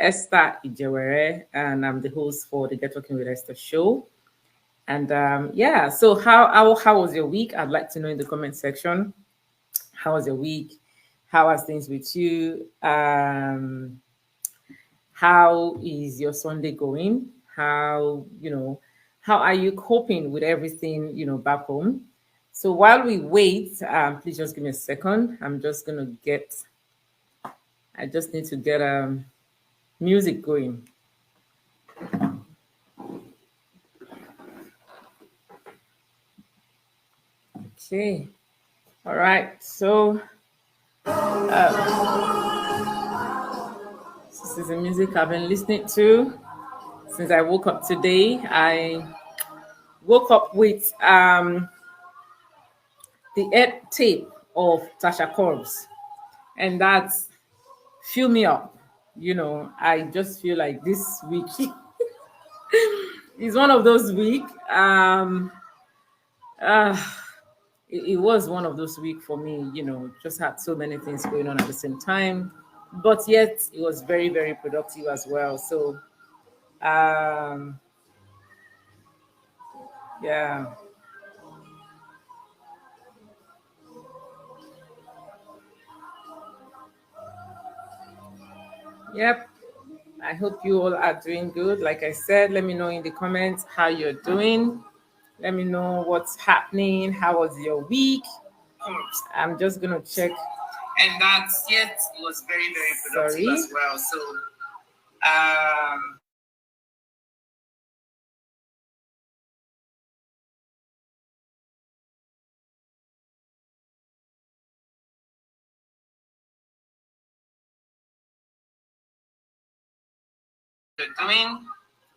Esther Ijewere, and I'm the host for the Get Talking with Esther show. And yeah, so how was your week? I'd like to know in the comment section. How was your week? How are things with you? How is your Sunday going? How are you coping with everything, back home? So while we wait, please just give me a second. I just need to get music going. Okay. All right. So this is the music I've been listening to since I woke up today. I woke up with the Ed tape of Tasha Cobbs, and that's fill me up. I just feel like this week is one of those weeks. It was one of those weeks for me, just had so many things going on at the same time, but yet it was very, very productive as well. So, yeah. Yep. I hope you all are doing good. Like I said, let me know in the comments how you're doing. Let me know what's happening. How was your week? I'm just gonna check. And that's it was very, very productive as well. So you're doing.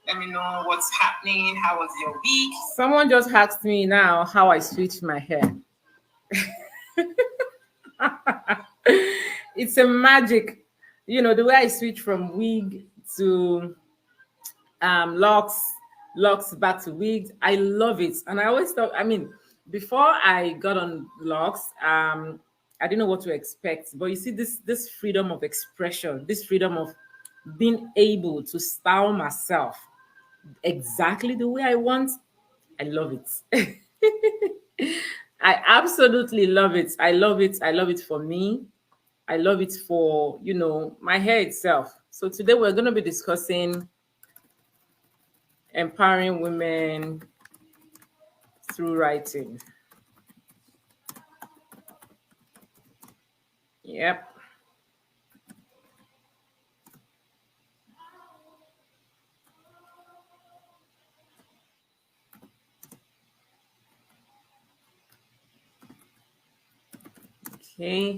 Let me know what's happening. How was your week? Someone just asked me now how I switched my hair. It's a magic, the way I switch from wig to locks back to wigs. I love it, and I always thought. Before I got on locks, I didn't know what to expect. But you see, this freedom of expression, this freedom of being able to style myself exactly the way I want, I love it. I absolutely love it. I love it. I love it for me. I love it for, my hair itself. So today we're going to be discussing empowering women through writing. Yep. Okay,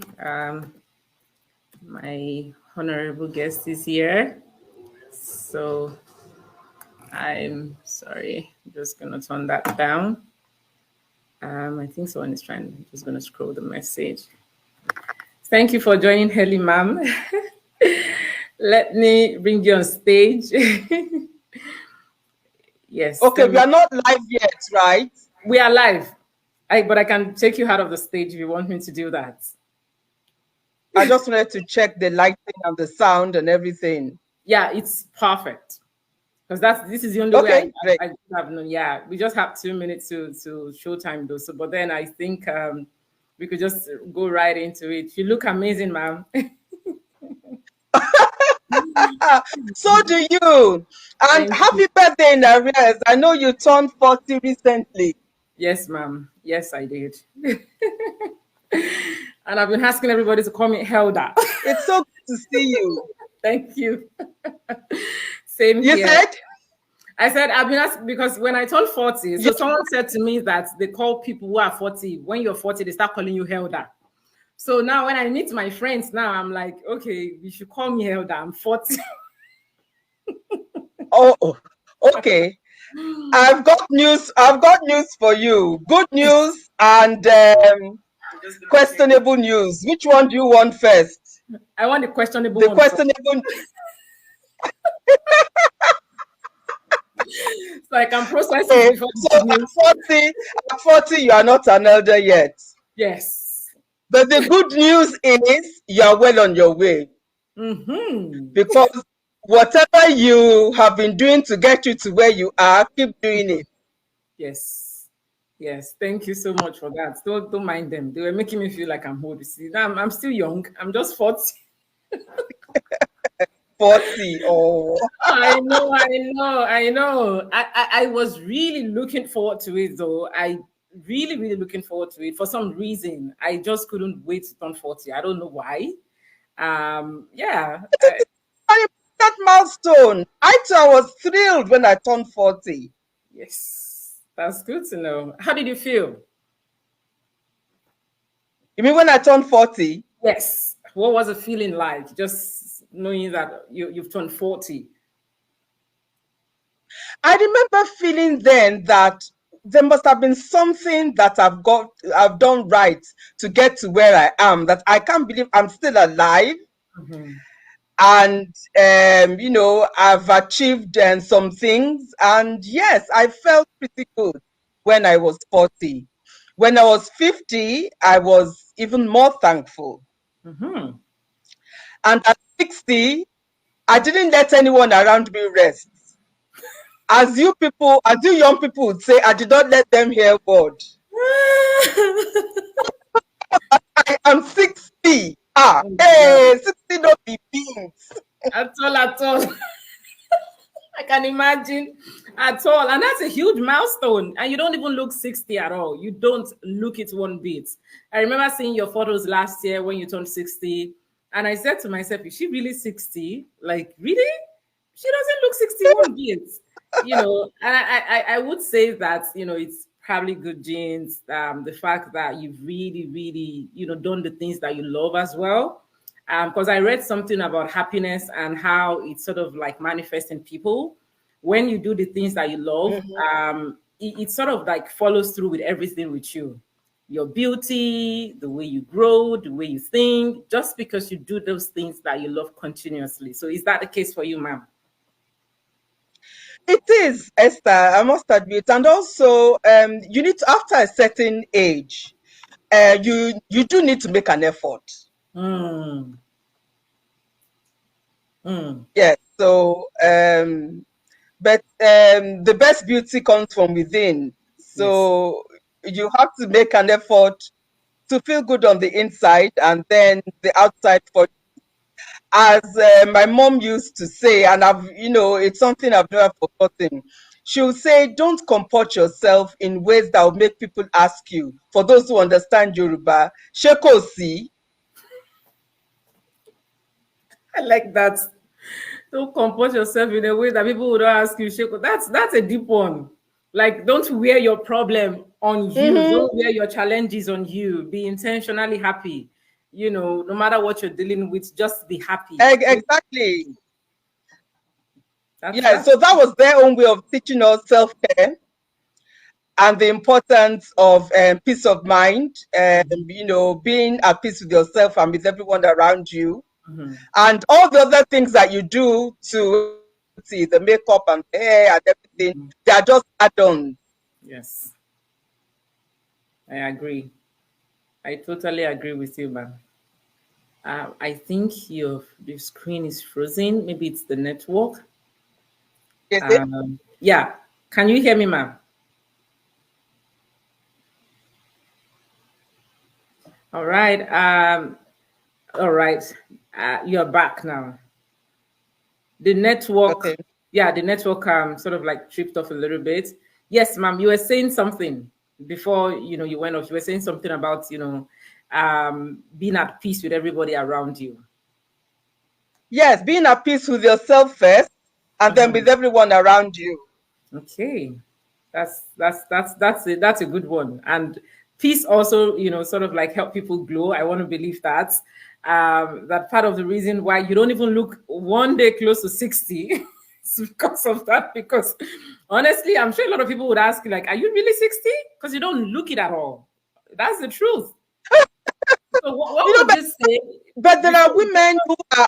my honorable guest is here. So I'm sorry, I'm just gonna turn that down. I think someone is just gonna scroll the message. Thank you for joining Heli, ma'am. Let me bring you on stage. Yes. Okay, we are not live yet, right? We are live. But I can take you out of the stage if you want me to do that. I just wanted to check the lighting and the sound and everything. Yeah, it's perfect. Because this is the only way I have known. Yeah, we just have 2 minutes to showtime though. So, but then I think we could just go right into it. You look amazing, ma'am. So do you. And happy birthday in arrears. I know you turned 40 recently. Yes, ma'am. Yes, I did. And I've been asking everybody to call me Helda. It's so good to see you. Thank you. Same here. You said? I said I've been asked because when I turned 40, so someone said to me that they call people who are 40, when you're 40, they start calling you Helda. So now when I meet my friends now, I'm like, okay, you should call me Helda. I'm 40. Oh, okay. I've got news for you. Good news and questionable news. Which one do you want first? I want the questionable one. The questionable. So I can process it before. So at 40, you are not an elder yet. Yes. But the good news is you are well on your way. Mm-hmm. Because whatever you have been doing to get you to where you are, keep doing it. Yes. Yes. Thank you so much for that. Don't mind them. They were making me feel like I'm old. You see, now I'm still young. I'm just 40. 40 or I know, I know, I know. I was really looking forward to it though. I really, really looking forward to it. For some reason, I just couldn't wait to turn 40. I don't know why. Yeah. that milestone. I too I was thrilled when I turned 40. Yes. That's good to know. How did you feel? You mean when I turned 40? Yes. What was the feeling like? Just knowing that you've turned 40. I remember feeling then that there must have been something that I've done right to get to where I am, that I can't believe I'm still alive. Mm-hmm. And I've achieved some things, and yes, I felt pretty good when I was 40. When I was 50, I was even more thankful. Mm-hmm. And at 60, I didn't let anyone around me rest. As you young people would say, I did not let them hear word. I am 60. Oh, God. Hey, 60 don't be beans. At all, at all. I can imagine at all. And that's a huge milestone. And you don't even look 60 at all. You don't look it one bit. I remember seeing your photos last year when you turned 60. And I said to myself, is she really 60? Like, really? She doesn't look 61 bit. And I would say that, it's probably good genes. The fact that you've really, really, done the things that you love as well. Because I read something about happiness and how it sort of like manifests in people. When you do the things that you love, it sort of like follows through with everything with you. Your beauty, the way you grow, the way you think, just because you do those things that you love continuously. So is that the case for you, ma'am? It is, Esther, I must admit. And also, you need to, after a certain age, you do need to make an effort. Mm. Mm. Yes. So, but the best beauty comes from within. Yes. So you have to make an effort to feel good on the inside, and then the outside for, as my mom used to say, and it's something I've never forgotten. She'll say, don't comport yourself in ways that will make people ask you. For those who understand Yoruba, shekosi. I like that. Don't comport yourself in a way that people would ask you, Sheko. That's a deep one. Like, don't wear your problem on you. Mm-hmm. Don't wear your challenges on you. Be intentionally happy. No matter what you're dealing with, just be happy. Exactly. Yeah. That's So that was their own way of teaching us self-care and the importance of peace of mind, being at peace with yourself and with everyone around you, and all the other things that you do to see the makeup and the hair and everything. They are just add-ons. yes. I agree. I totally agree with you, man. I think the screen is frozen. Maybe it's the network. Is it? Yeah. Can you hear me, ma'am? All right. All right. You're back now. The network, Okay. yeah, the network sort of like tripped off a little bit. Yes, ma'am, you were saying something before, you went off. You were saying something about, being at peace with everybody around you. Yes, being at peace with yourself first, and then with everyone around you. Okay. That's a good one. And peace also, sort of like help people glow. I want to believe that. That part of the reason why you don't even look one day close to 60 is because of that. Because honestly, I'm sure a lot of people would ask you, like, are you really 60? Because you don't look it at all. That's the truth. So what would But, you say but there are before, women who are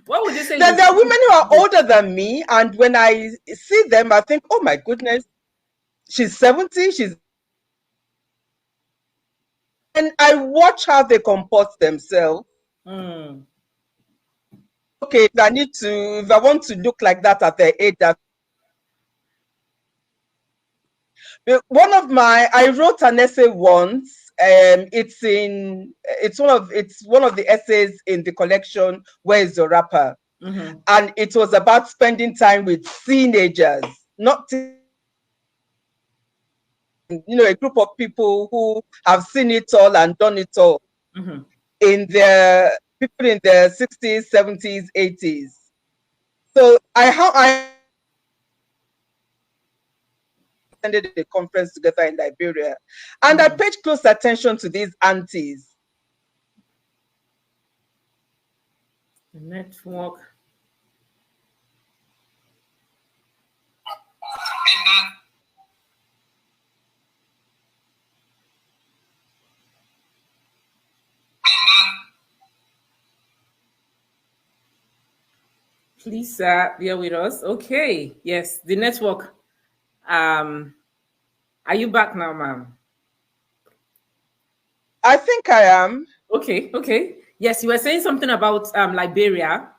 what would you say is there, the there are women who are secret? older than me, and when I see them, I think, oh my goodness, she's 70, and I watch how they comport themselves. Mm. okay, if I want to look like that at the age that I wrote an essay once. It's one of the essays in the collection Where is the Rapper? Mm-hmm. And it was about spending time with teenagers, not a group of people who have seen it all and done it all, Mm-hmm. in their people in their 60s, 70s, 80s. So I attended a conference together in Liberia, and I paid close attention to these aunties. The network. Please bear with us. Okay. Yes, the network. Are you back now, ma'am? I think I am. Okay, okay. Yes, you were saying something about Liberia,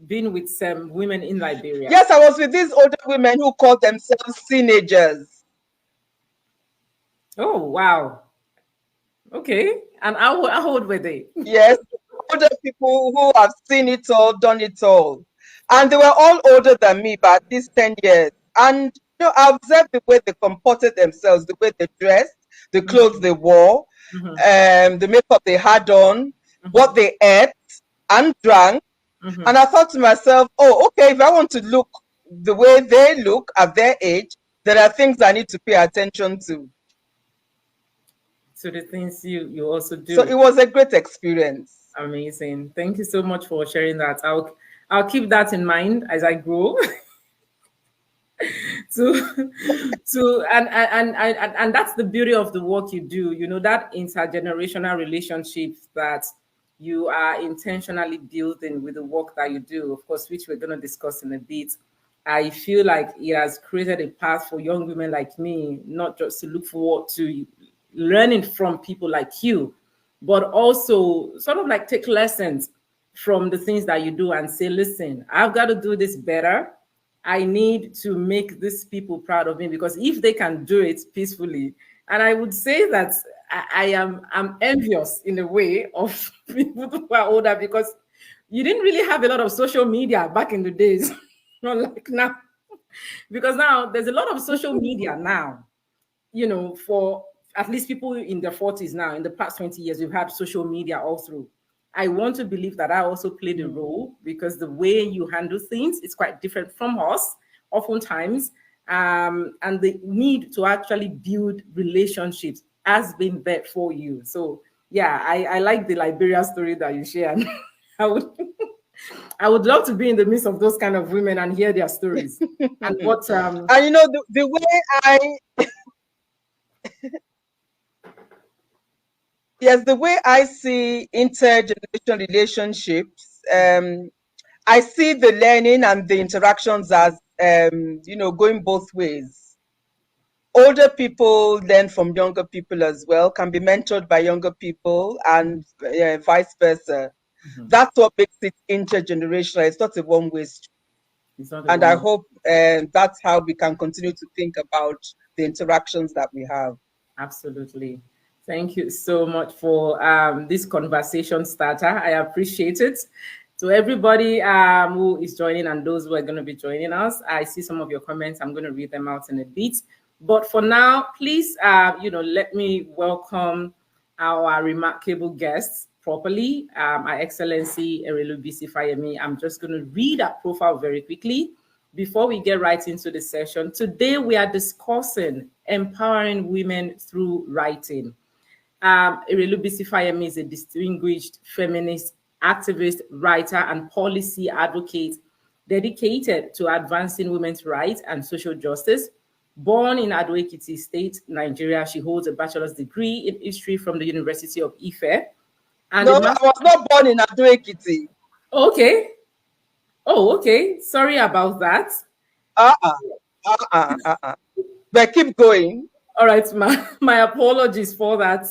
being with some women in Liberia. Yes, I was with these older women who called themselves teenagers. Oh, wow. Okay. And how old were they? Yes, older people who have seen it all, done it all. And they were all older than me by at least 10 years. And I observed the way they comported themselves, the way they dressed, the clothes they wore, the makeup they had on, what they ate and drank. And I thought to myself, oh, okay, if I want to look the way they look at their age, there are things I need to pay attention to. So the things you also do. So it was a great experience. Amazing. Thank you so much for sharing that. I'll keep that in mind as I grow. And that's the beauty of the work you do. That intergenerational relationships that you are intentionally building with the work that you do, of course, which we're going to discuss in a bit. I feel like it has created a path for young women like me, not just to look forward to learning from people like you, but also sort of like take lessons from the things that you do and say, listen, I've got to do this better. I need to make these people proud of me, because if they can do it peacefully, and I would say that I'm envious in a way of people who are older, because you didn't really have a lot of social media back in the days, not like now, because now there's a lot of social media now, for at least people in their 40s now. In the past 20 years, we've had social media all through. I want to believe that I also played a role, because the way you handle things is quite different from us, oftentimes. And the need to actually build relationships has been there for you. So, yeah, I like the Liberia story that you shared. I would, I would love to be in the midst of those kind of women and hear their stories. And what and the way the way I see intergenerational relationships, I see the learning and the interactions as going both ways. Older people learn from younger people as well, can be mentored by younger people, and vice versa. That's what makes it intergenerational. It's not a one-way street. And I hope that's how we can continue to think about the interactions that we have. Absolutely. Thank you so much for this conversation starter. I appreciate it. To everybody who is joining and those who are going to be joining us, I see some of your comments. I'm going to read them out in a bit. But for now, please, let me welcome our remarkable guests properly. Our Excellency Erelu Bisi Fayemi. I'm just going to read that profile very quickly before we get right into the session. Today, we are discussing empowering women through writing. Erelu Bisi Fayemi is a distinguished feminist activist, writer, and policy advocate dedicated to advancing women's rights and social justice. Born in Ekiti State, Nigeria, she holds a bachelor's degree in history from the University of Ife. And no, I was not born in Ekiti. Okay. Oh, okay. Sorry about that. But keep going. All right, my apologies for that.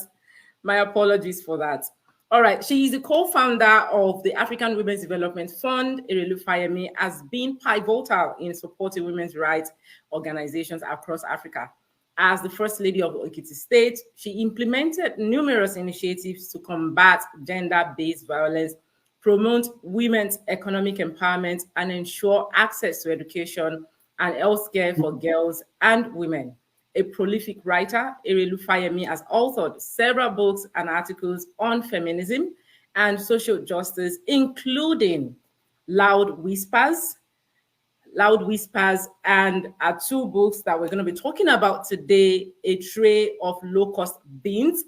My apologies for that. All right. She is the co-founder of the African Women's Development Fund. Erelu Fayemi has been pivotal in supporting women's rights organizations across Africa. As the First Lady of Ekiti State, she implemented numerous initiatives to combat gender-based violence, promote women's economic empowerment, and ensure access to education and healthcare for girls and women. A prolific writer, Erelu Fayemi has authored several books and articles on feminism and social justice, including Loud Whispers, and our two books that we're going to be talking about today, A Tray of Locust Beans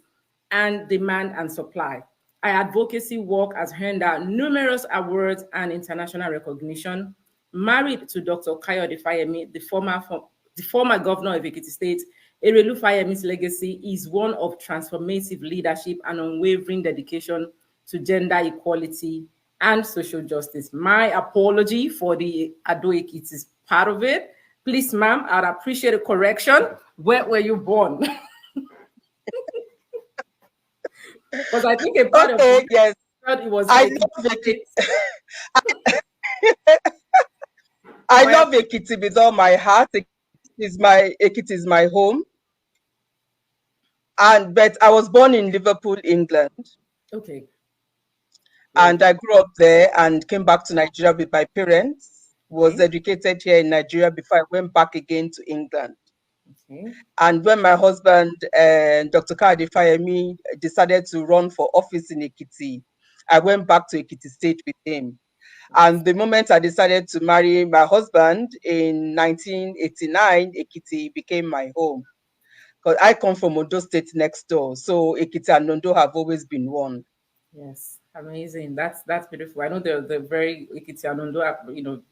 and Demand and Supply. Her advocacy work has earned her numerous awards and international recognition. Married to Dr. Kayode Fayemi, the former governor of Ekiti State, Erelu Fayemi's legacy is one of transformative leadership and unwavering dedication to gender equality and social justice. My apology for the Ado Ekiti part of it. Please, ma'am, I'd appreciate a correction. Where were you born? Because I think a part of it, yes, it was. I love Ekiti. I love Ekiti with all my heart. Ekiti is my home. But I was born in Liverpool, England. Okay. And I grew up there and came back to Nigeria with my parents. Was educated here in Nigeria before I went back again to England. Okay. And when my husband, Dr. Kayode Fayemi, decided to run for office in Ekiti, I went back to Ekiti State with him. And the moment I decided to marry my husband in 1989, Ekiti became my home. Because I come from Ondo State next door. So Ekiti and Ondo have always been one. Yes, amazing. That's beautiful. I know they're very Ekiti and Ondo are,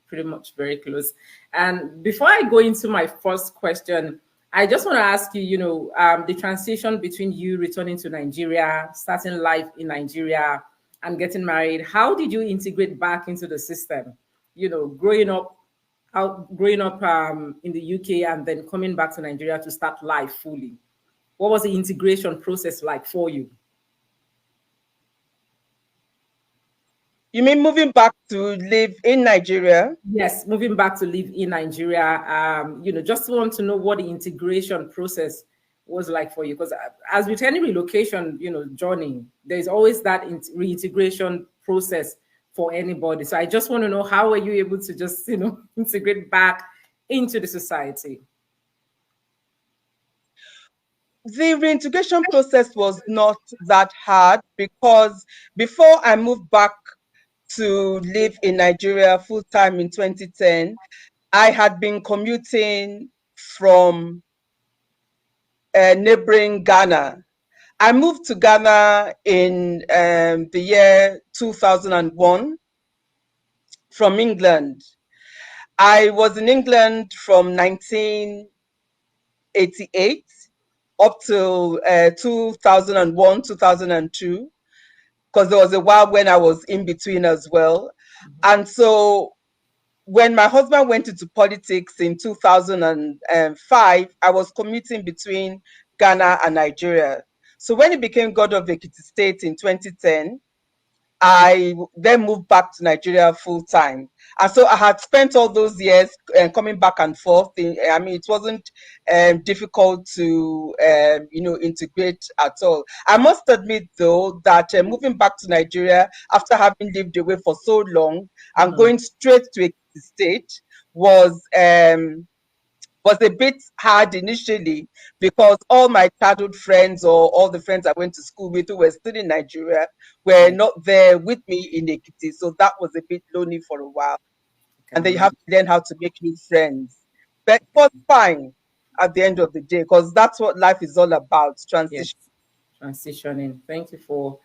pretty much very close. And before I go into my first question, I just want to ask you, the transition between you returning to Nigeria, starting life in Nigeria, and getting married. How did you integrate back into the system? Growing up in the UK and then coming back to Nigeria to start life fully. What was the integration process like for you? You mean moving back to live in Nigeria? Yes, moving back to live in Nigeria. Just want to know what the integration process was like for you. Because as with any relocation, journey, there's always that reintegration process for anybody. So I just want to know, how were you able to just, integrate back into the society? The reintegration process was not that hard because before I moved back to live in Nigeria full time in 2010, I had been commuting from neighboring Ghana. I moved to Ghana in the year 2001 from England. I was in England from 1988 up till 2001, 2002. Because there was a while when I was in between as well. And so when my husband went into politics in 2005, I was commuting between Ghana and Nigeria. So when he became God of Ekiti State in 2010, I then moved back to Nigeria full time. And so I had spent all those years coming back and forth. It wasn't difficult to, integrate at all. I must admit, though, that moving back to Nigeria after having lived away for so long and going straight to Ekiti State was a bit hard initially because all my childhood friends or all the friends I went to school with who were still in Nigeria were not there with me in Ekiti. So that was a bit lonely for a while. And then you have to learn how to make new friends. But it was fine at the end of the day because that's what life is all about, transition. Yes. Transitioning. Thank you for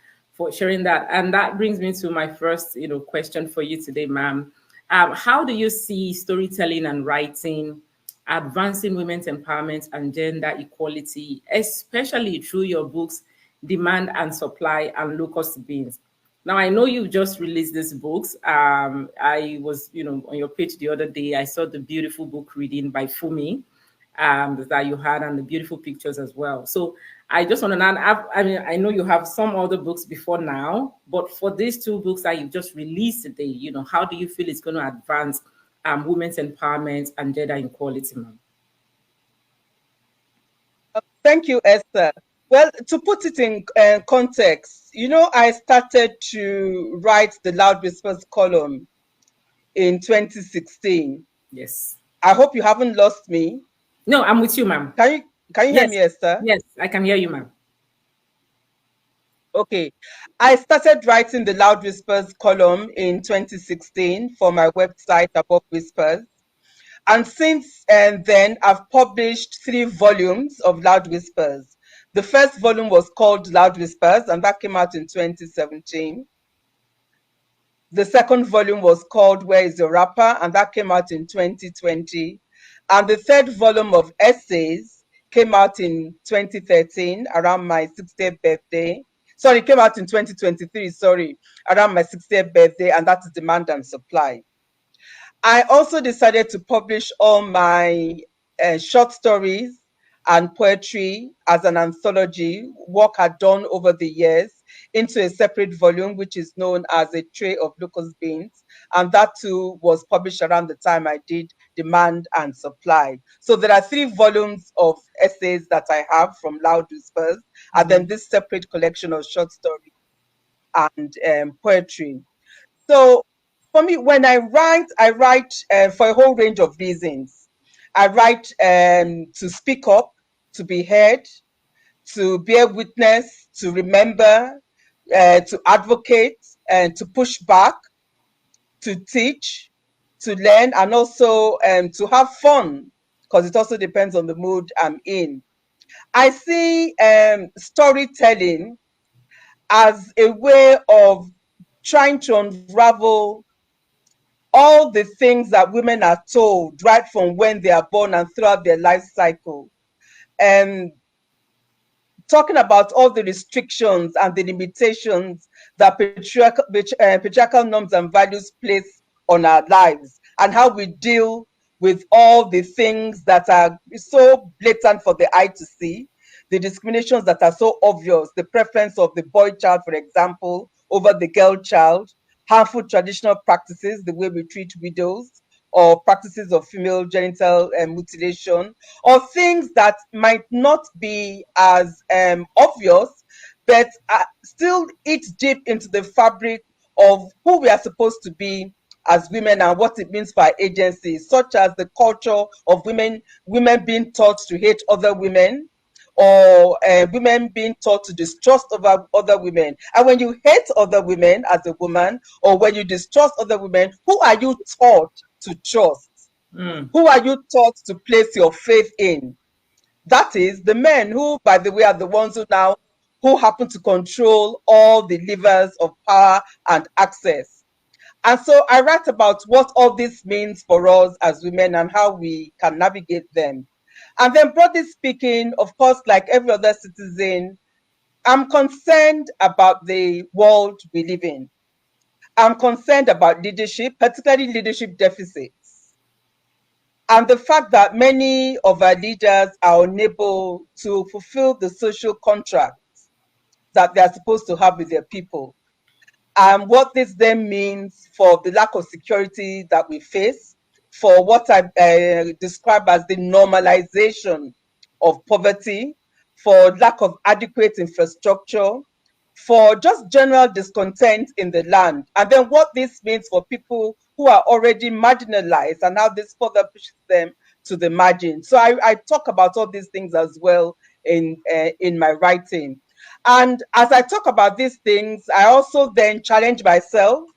sharing that. And that brings me to my first, question for you today, ma'am. How do you see storytelling and writing advancing women's empowerment and gender equality, especially through your books, Demand and Supply and Locust Beans? Now, I know you just released these books. I was, on your page the other day, I saw the beautiful book reading by Fumi that you had and the beautiful pictures as well. So I just want to know. I mean, I know you have some other books before now, but for these two books that you've just released today, how do you feel it's going to advance women's empowerment and gender equality, ma'am? Thank you, Esther. Well, to put it in context, I started to write the Loud Whispers column in 2016. Yes. I hope you haven't lost me. No, I'm with you, ma'am. Can you hear Yes. me, Esther? Yes, I can hear you, ma'am. Okay. I started writing the Loud Whispers column in 2016 for my website, Above Whispers. And since then, I've published 3 volumes of Loud Whispers. The first volume was called Loud Whispers, and that came out in 2017. The second volume was called Where is Your Rapper? And that came out in 2020. And the third volume of essays came out in 2013, around my 60th birthday. Sorry, it came out in 2023, around my 60th birthday, and that is Demand and Supply. I also decided to publish all my short stories and poetry as an anthology, work I'd done over the years, into a separate volume, which is known as A Tray of Locust Beans. And that too was published around the time I did Demand and Supply. So there are 3 volumes of essays that I have from Loud Whispers, and then this separate collection of short stories and poetry. So for me, when I write for a whole range of reasons. I write to speak up, to be heard, to bear witness, to remember, to advocate, and to push back, to teach, to learn, and also to have fun, because it also depends on the mood I'm in. I see storytelling as a way of trying to unravel all the things that women are told right from when they are born and throughout their life cycle. And talking about all the restrictions and the limitations that patriarchal norms and values place on our lives, and how we deal with all the things that are so blatant for the eye to see, the discriminations that are so obvious, the preference of the boy child, for example, over the girl child, harmful traditional practices, the way we treat widows, or practices of female genital mutilation, or things that might not be as obvious, but still eat deep into the fabric of who we are supposed to be as women and what it means for our agency, such as the culture of women being taught to hate other women, or women being taught to distrust other women. And when you hate other women as a woman, or when you distrust other women, who are you taught to trust? Who are you taught to place your faith in? That is the men who, by the way, are the ones who happen to control all the levers of power and access. And so I write about what all this means for us as women and how we can navigate them. And then, broadly speaking, of course, like every other citizen, I'm concerned about the world we live in. I'm concerned about leadership, particularly leadership deficits, and the fact that many of our leaders are unable to fulfill the social contract that they are supposed to have with their people. And what this then means for the lack of security that we face, for what I describe as the normalization of poverty, for lack of adequate infrastructure, for just general discontent in the land, and then what this means for people who are already marginalized and how this further pushes them to the margin. So I talk about all these things as well in my writing. And as I talk about these things, I also then challenge myself,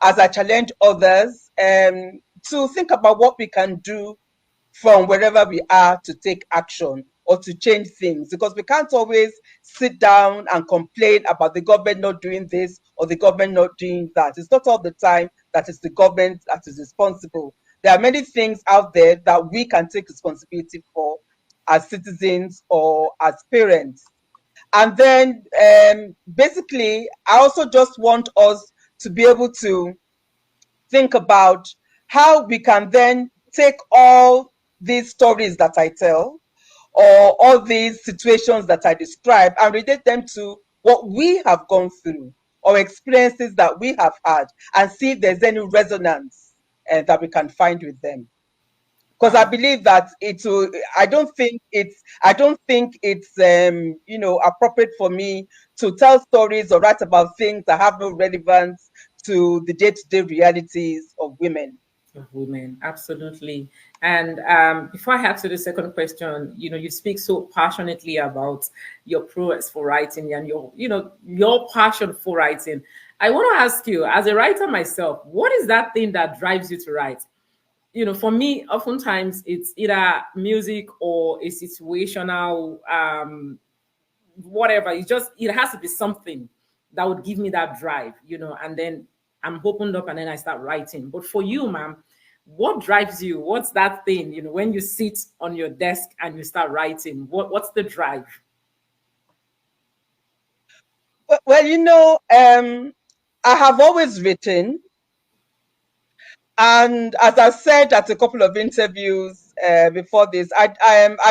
as I challenge others, to think about what we can do from wherever we are to take action or to change things, because we can't always sit down and complain about the government not doing this or the government not doing that. It's not all the time that it's the government that is responsible. There are many things out there that we can take responsibility for as citizens or as parents. And then basically, I also just want us to be able to think about how we can then take all these stories that I tell, or all these situations that I describe and relate them to what we have gone through or experiences that we have had and see if there's any resonance that we can find with them. Because I Wow. believe that it will, I don't think it's appropriate for me to tell stories or write about things that have no relevance to the day-to-day realities of women. Of women, absolutely. And before I answer the second question, you speak so passionately about your prowess for writing and your passion for writing. I want to ask you, as a writer myself, what is that thing that drives you to write? For me, oftentimes it's either music or a situational whatever. It has to be something that would give me that drive, and then I'm opened up and then I start writing. But for you, ma'am, what drives you? What's that thing, when you sit on your desk and you start writing? What's the drive? Well, I have always written. And as I said at a couple of interviews before this, I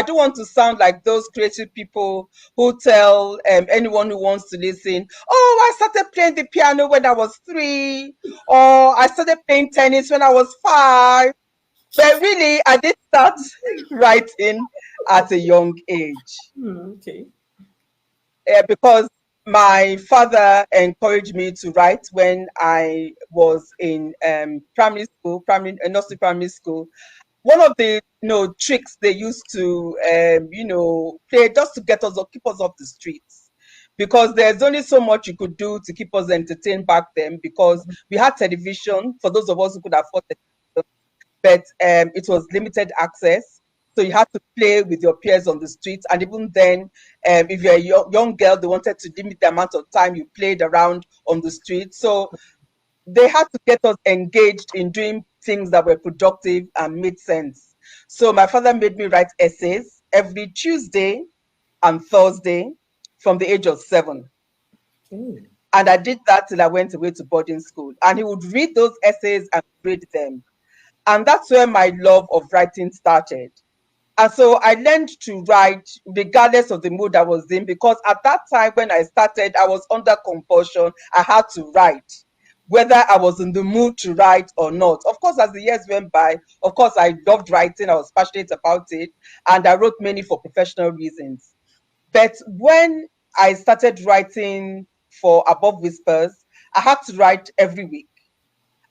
don't want to sound like those creative people who tell anyone who wants to listen, "Oh, I started playing the piano when I was 3, or I started playing tennis when I was 5." But really, I did start writing at a young age Okay. because my father encouraged me to write when I was in nursery primary school. One of the tricks they used to play just to get us or keep us off the streets, because there's only so much you could do to keep us entertained back then, because we had television for those of us who could afford television, but it was limited access. So you had to play with your peers on the streets. And even then, if you're a young girl, they wanted to limit the amount of time you played around on the street. So they had to get us engaged in doing things that were productive and made sense. So my father made me write essays every Tuesday and Thursday from the age of 7. Okay. And I did that till I went away to boarding school. And he would read those essays and read them. And that's where my love of writing started. And so I learned to write regardless of the mood I was in, because at that time when I started, I was under compulsion. I had to write, whether I was in the mood to write or not. Of course, as the years went by, of course, I loved writing. I was passionate about it. And I wrote many for professional reasons. But when I started writing for Above Whispers, I had to write every week.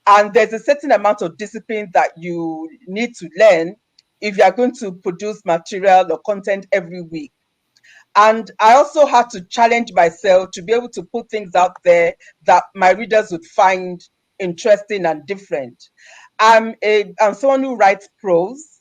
And there's a certain amount of discipline that you need to learn if you are going to produce material or content every week. And I also had to challenge myself to be able to put things out there that my readers would find interesting and different. I'm someone who writes prose,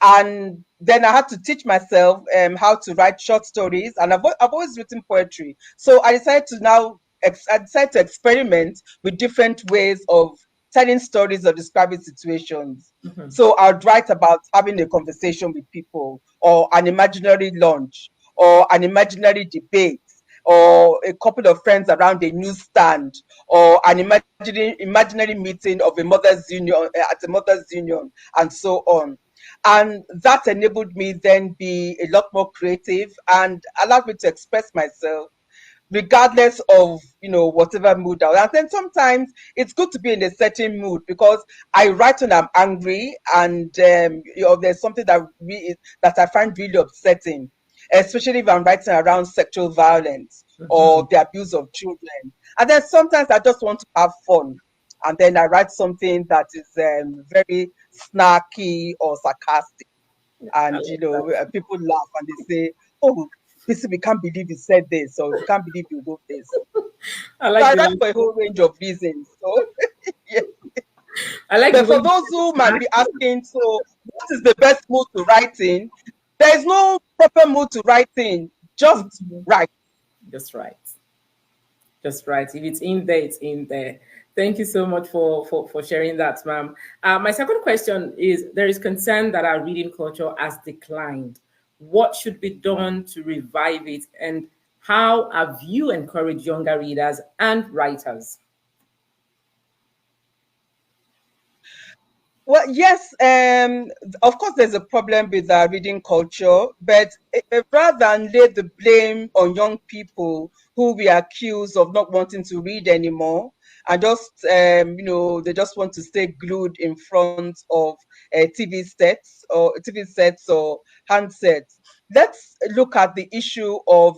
and then I had to teach myself how to write short stories, and I've always written poetry. So I decided to experiment with different ways of telling stories or describing situations. Mhm. So I'd write about having a conversation with people, or an imaginary lunch, or an imaginary debate, or a couple of friends around a newsstand, or an imaginary meeting of a mothers union at a mothers union, and so on. And that enabled me then be a lot more creative and allowed me to express myself regardless of whatever mood I was. And then sometimes it's good to be in a certain mood, because I write when I'm angry, and there's something that I find really upsetting, especially if I'm writing around sexual violence or Mhm. the abuse of children. And then sometimes I just want to have fun, and then I write something that is very snarky or sarcastic, I and like that. people laugh and they say, "Oh, this, we can't believe you said this," or "We can't believe you wrote this." I So like I the write line. for a whole range of reasons. So yeah. I like the But way for you those said who might snark. be asking, so what is the best mood to write in? There is no proper mood to write in. Just Mhm. write. Just right. Just right. If it's in there, it's in there. Thank you so much for sharing that, ma'am. My second question is, there is concern that our reading culture has declined. What should be done to revive it? And how have you encouraged younger readers and writers? Well, yes, of course, there's a problem with our reading culture, but rather than lay the blame on young people who we accuse of not wanting to read anymore, and just, they just want to stay glued in front of TV sets or handsets. Let's look at the issue of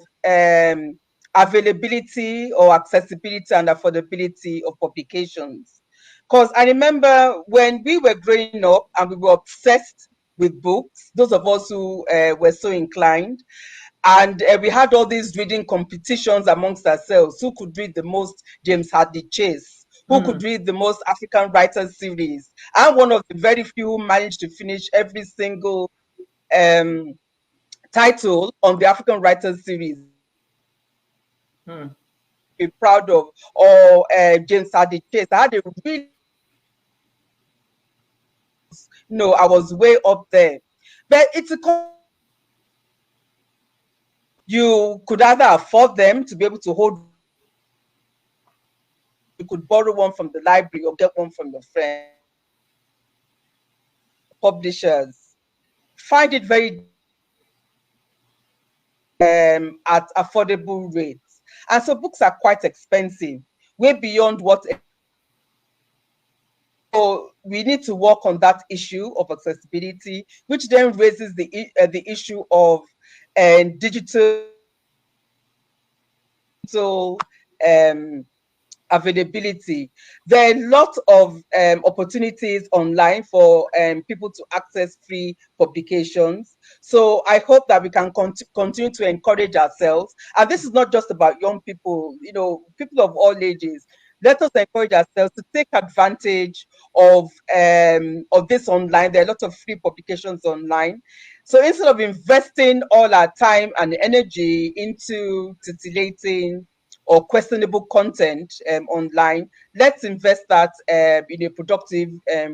availability or accessibility and affordability of publications. Because I remember when we were growing up and we were obsessed with books, those of us who were so inclined, and we had all these reading competitions amongst ourselves. Who could read the most James Hadley Chase? Who could read the most African Writers series? I'm one of the very few who managed to finish every single um, title on the African Writers series. Hmm. Be proud of, or James Hadley Chase. I had a really, I was way up there. But it's a you could either afford them to be able to hold, you could borrow one from the library or get one from your friend. Publishers find it very at affordable rates, and so books are quite expensive, way beyond what. So we need to work on that issue of accessibility, which then raises the issue of digital um, availability. There are lots of opportunities online for people to access free publications. So I hope that we can continue to encourage ourselves. And this is not just about young people, people of all ages. Let us encourage ourselves to take advantage of this online. There are lots of free publications online. So instead of investing all our time and energy into titillating or questionable content online, let's invest that in a productive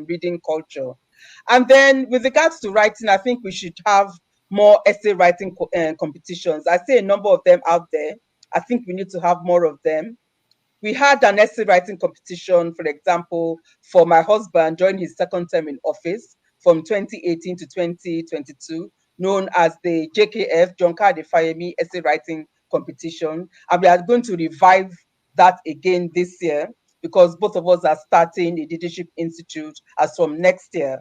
reading culture. And then with regards to writing, I think we should have more essay writing competitions. I see a number of them out there. I think we need to have more of them. We had an essay writing competition, for example, for my husband during his second term in office from 2018 to 2022, known as the JKF, John Kade Fayemi Essay Writing Competition. And we are going to revive that again this year because both of us are starting a leadership institute as from next year.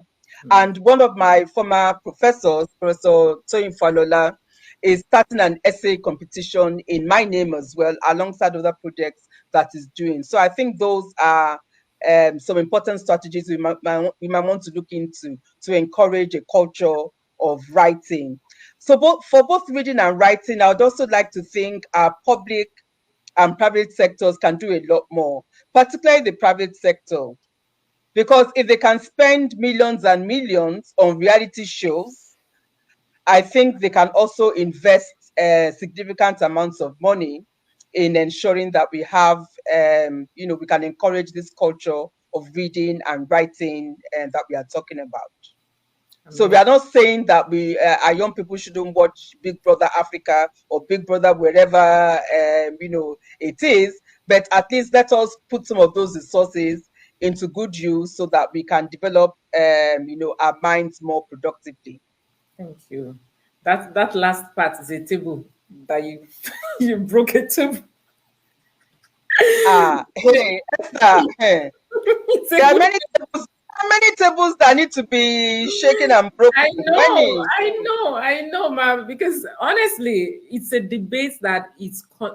And one of my former professors, Professor Toyin Falola, is starting an essay competition in my name as well, alongside other projects that is doing. So I think those are some important strategies we might want to look into to encourage a culture of writing. So for both reading and writing, I would also like to think our public and private sectors can do a lot more, particularly the private sector, because if they can spend millions and millions on reality shows, I think they can also invest significant amounts of money in ensuring that we have, we can encourage this culture of reading and writing that we are talking about. So we Amazing. are not saying that our young people shouldn't watch Big Brother Africa or Big Brother wherever it is, but at least let us put some of those resources into good use so that we can develop our minds more productively. Thank you. That last part is a table that you you broke a table. Hey, Esther, hey, It's a there are good. many tables that need to be shaken and broken. Many. I know, ma'am. Because honestly, it's a debate that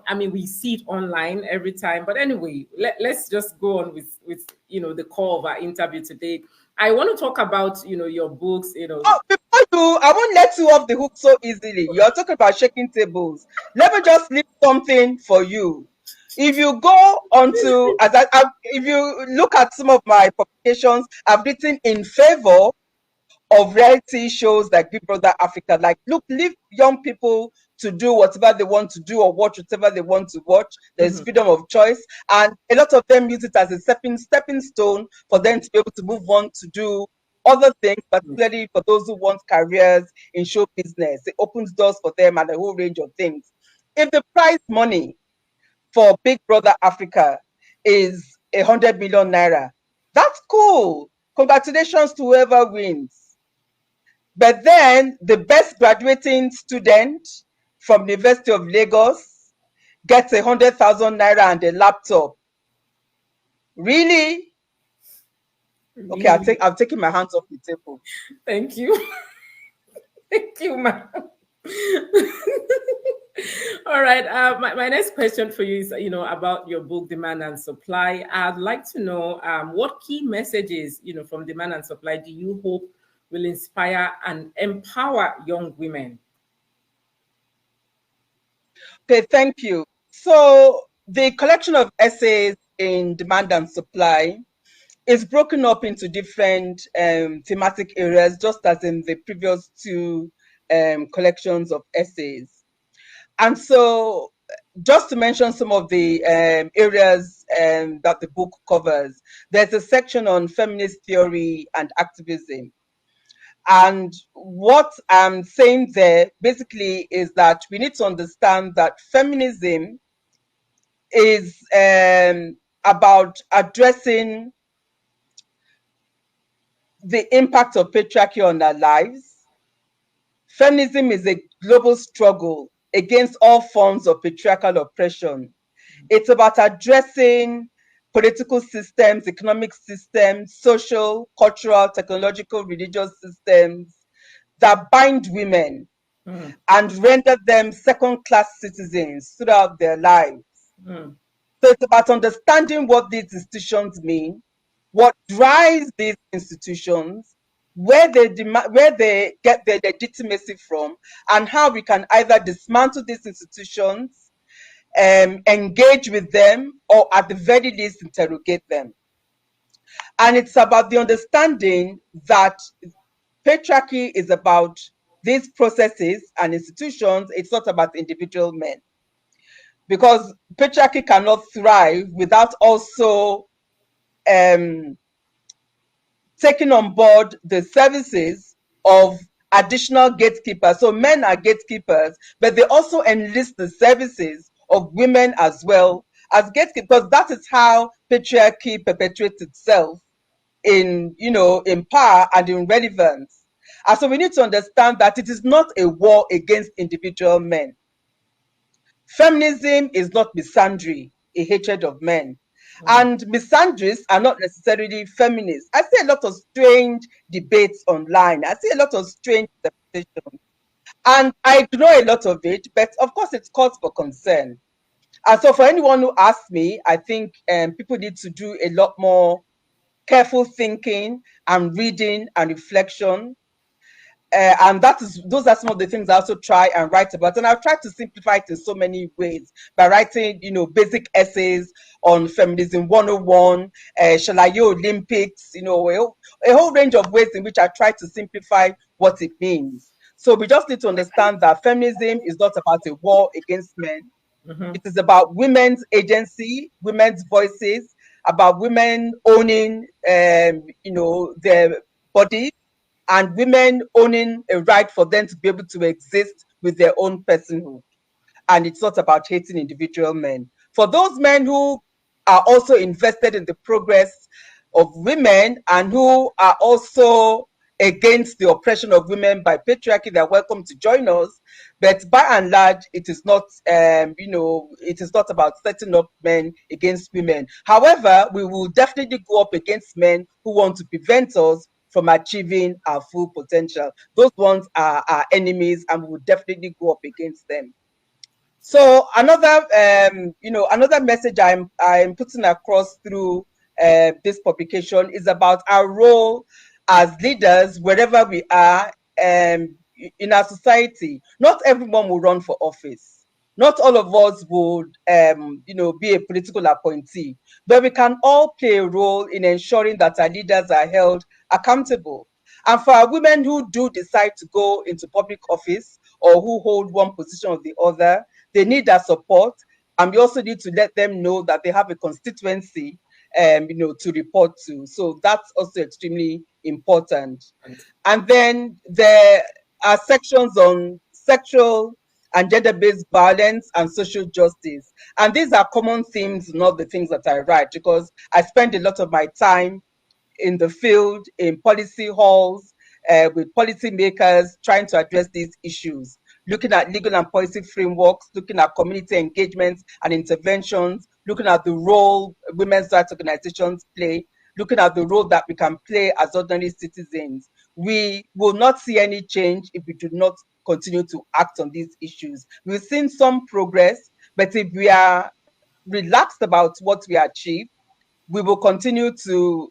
I mean, we see it online every time. But anyway, let's just go on with the core of our interview today. I want to talk about your books. Oh, before I won't let you off the hook so easily. You're talking about shaking tables. Let me just leave something for you. If you go onto, if you look at some of my publications, I've written in favor of reality shows like Big Brother Africa. Like, look, leave young people to do whatever they want to do or watch whatever they want to watch. There's freedom of choice. And a lot of them use it as a stepping stone for them to be able to move on to do other things, particularly for those who want careers in show business. It opens doors for them and a whole range of things. If the prize money for Big Brother Africa is 100 million naira, that's cool. Congratulations to whoever wins. But then the best graduating student from the University of Lagos gets 100,000 naira and a laptop. Really? Okay, Really? I'm taking my hands off the table. Thank you. Thank you, ma'am. All right. My next question for you is, about your book, Demand and Supply. I'd like to know what key messages, from Demand and Supply do you hope will inspire and empower young women? Okay, thank you. So the collection of essays in Demand and Supply is broken up into different thematic areas, just as in the previous two collections of essays. And so, just to mention some of the areas that the book covers, there's a section on feminist theory and activism. And what I'm saying there basically is that we need to understand that feminism is about addressing the impact of patriarchy on our lives. Feminism is a global struggle against all forms of patriarchal oppression. It's about addressing political systems, economic systems, social, cultural, technological, religious systems that bind women Mm, and render them second class citizens throughout their lives. mm, So it's about understanding what these institutions mean, what drives these institutions, where they get their legitimacy from, and how we can either dismantle these institutions, engage with them, or at the very least interrogate them. And it's about the understanding that patriarchy is about these processes and institutions. It's not about individual men, because patriarchy cannot thrive without also um, taking on board the services of additional gatekeepers. So men are gatekeepers, but they also enlist the services of women as well as gatekeepers, because that is how patriarchy perpetuates itself in power and in relevance. And so we need to understand that it is not a war against individual men. Feminism is not misandry, a hatred of men. mm. And misandries are not necessarily feminists. I see a lot of strange debates online. I see a lot of strange interpretations. And I ignore a lot of it, but of course it's cause for concern. And so for anyone who asks me, I think people need to do a lot more careful thinking and reading and reflection, and those are some of the things I also try and write about. And I've tried to simplify it in so many ways by writing, basic essays on feminism 101, Shalaye Olympics, a whole range of ways in which I try to simplify what it means. So we just need to understand that feminism is not about a war against men. Mhm. It is about women's agency, women's voices, about women owning, their bodies, and women owning a right for them to be able to exist with their own personhood. And it's not about hating individual men. For those men who are also invested in the progress of women and who are also against the oppression of women by patriarchy, they're welcome to join us. But by and large, it is not about setting up men against women. However, we will definitely go up against men who want to prevent us from achieving our full potential. Those ones are our enemies, and we will definitely go up against them. So another message I'm putting across through this publication is about our role as leaders wherever we are in our society. Not everyone will run for office. Not all of us would be a political appointee, but we can all play a role in ensuring that our leaders are held accountable. And for our women who do decide to go into public office or who hold one position or the other, they need our support, and we also need to let them know that they have a constituency, to report to. So that's also extremely important. And And then there are sections on sexual and gender-based violence and social justice. And these are common themes in all the things that I write, because I spend a lot of my time in the field, in policy halls, with policymakers trying to address these issues, looking at legal and policy frameworks, looking at community engagements and interventions, looking at the role women's rights organizations play, looking at the role that we can play as ordinary citizens. We will not see any change if we do not continue to act on these issues. We've seen some progress, but if we are relaxed about what we achieve, we will continue to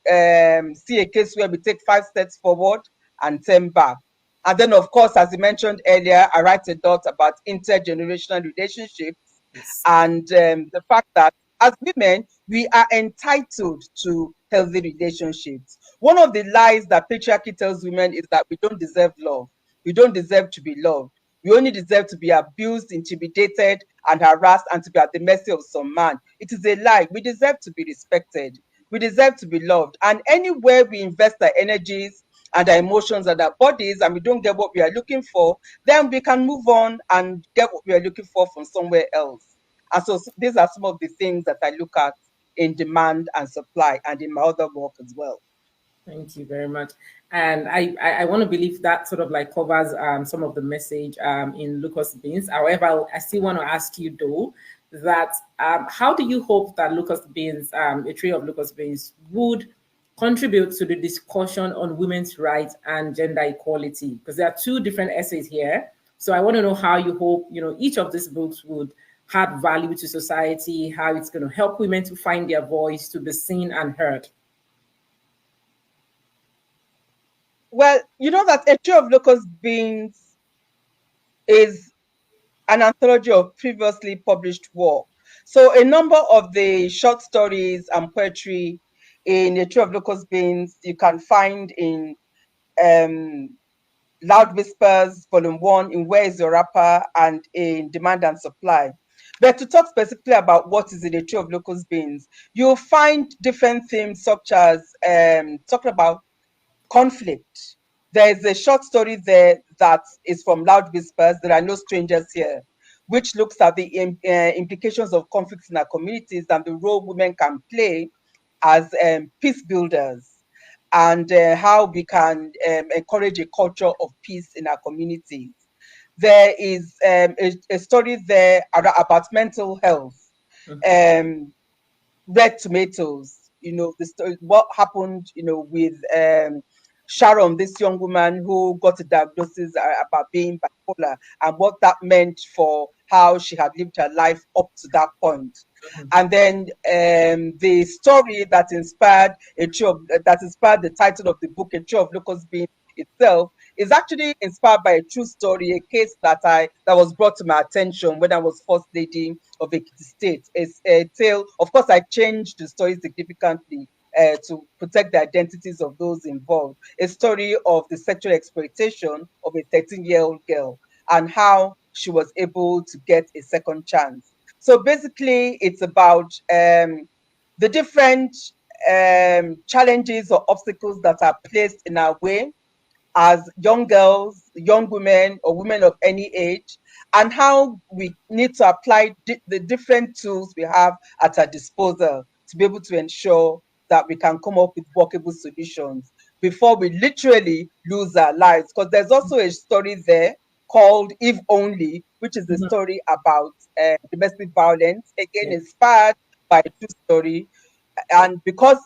see a case where we take 5 steps forward and 10 back. And then, of course, as you mentioned earlier, I write a lot about intergenerational relationships Yes. and the fact that as women, we are entitled to healthy relationships. One of the lies that patriarchy tells women is that we don't deserve love. We don't deserve to be loved. We only deserve to be abused, intimidated, and harassed, and to be at the mercy of some man. It is a lie. We deserve to be respected. We deserve to be loved. And anywhere we invest our energies and our emotions and our bodies, and we don't get what we are looking for, then we can move on and get what we are looking for from somewhere else. And so these are some of the things that I look at in demand and supply and in my other work as well. Thank you very much. And I want to believe that sort of like covers some of the message in Locust Beans. However, I still want to ask you though that how do you hope that Locust Beans, a Tray of Locust Beans, would contribute to the discussion on women's rights and gender equality? Because there are two different essays here. So I want to know how you hope, each of these books would add value to society, how it's going to help women to find their voice, to be seen and heard. Well, you know that A Tray of Locust Beans is an anthology of previously published work. So a number of the short stories and poetry in A Tray of Locust Beans you can find in um, Loud Whispers, Volume 1, in Where is Your Rapper, and in Demand and Supply. But to talk specifically about what is in A Tray of Locust Beans, you'll find different themes such as talking about conflict. There is a short story there that is from Loud Whispers, There Are No Strangers Here, which looks at the implications of conflicts in our communities and the role women can play as peace builders, and how we can encourage a culture of peace in our communities. There is a story there about mental health. Um, Red Tomatoes, the story, what happened, with Sharon, this young woman who got a diagnosis about being bipolar, and what that meant for how she had lived her life up to that point. And then the story that inspired that inspired the title of the book, A Tray of Locust Beans itself, is actually inspired by a true story, a case that was brought to my attention when I was first lady of Ekiti State. It's a tale. Of course, I changed the story significantly to protect the identities of those involved. A story of the sexual exploitation of a 13-year-old girl and how she was able to get a second chance. So basically, it's about the different challenges or obstacles that are placed in our way as young girls, young women, or women of any age, and how we need to apply the different tools we have at our disposal to be able to ensure that we can come up with workable solutions before we literally lose our lives. Because there's also a story there called If Only, which is a story about domestic violence, again Yeah. inspired by a true story. And because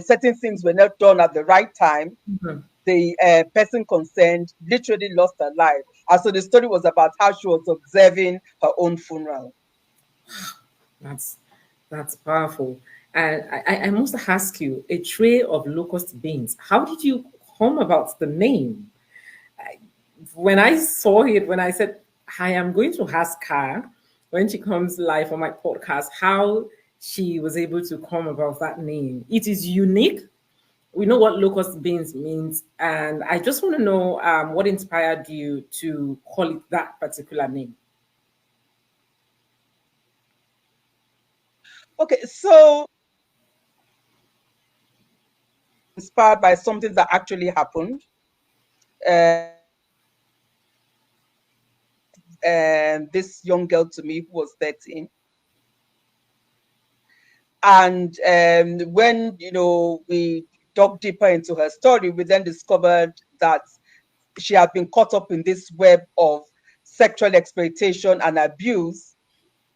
certain things were not done at the right time, Mhm. the person concerned literally lost her life. And so the story was about how she was observing her own funeral. That's that's powerful. And I must ask you, A Tray of Locust Beans. How did you come about the name? When I saw it, when I said I am going to ask her when she comes live on my podcast, how she was able to come about that name. It is unique. We know what locust beans means, and I just want to know what inspired you to call it that particular name. Okay, so inspired by something that actually happened. This young girl to me who was 13. And when we dug deeper into her story, we then discovered that she had been caught up in this web of sexual exploitation and abuse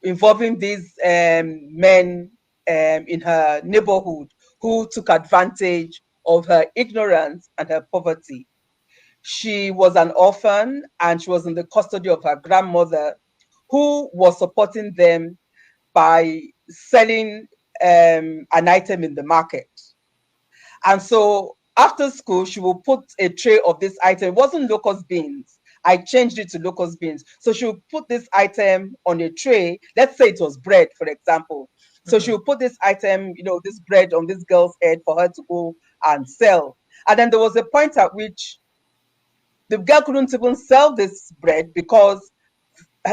involving these men in her neighborhood who took advantage of her ignorance and her poverty. She was an orphan and she was in the custody of her grandmother, who was supporting them by selling an item in the market. And so after school, she will put a tray of this item. It wasn't locust beans. I changed it to locust beans. So she will put this item on a tray. Let's say it was bread, for example. So she will put this item, this bread on this girl's head for her to go and sell. And then there was a point at which the girl couldn't even sell this bread because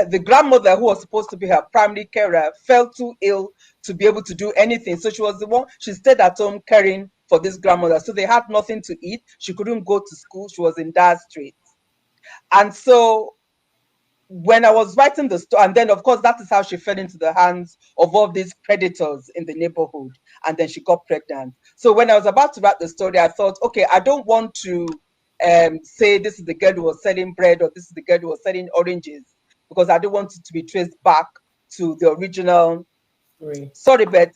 the grandmother, who was supposed to be her primary carer, fell too ill to be able to do anything. So she was the one, she stayed at home caring for this grandmother. So they had nothing to eat. She couldn't go to school. She was in dire straits. And so when I was writing the story, and then of course that is how she fell into the hands of all these predators in the neighborhood, and then she got pregnant. So when I was about to write the story, I thought, okay, I don't want to say this is the girl who was selling bread or this is the girl who was selling oranges, because I don't want it to be traced back to the original story. But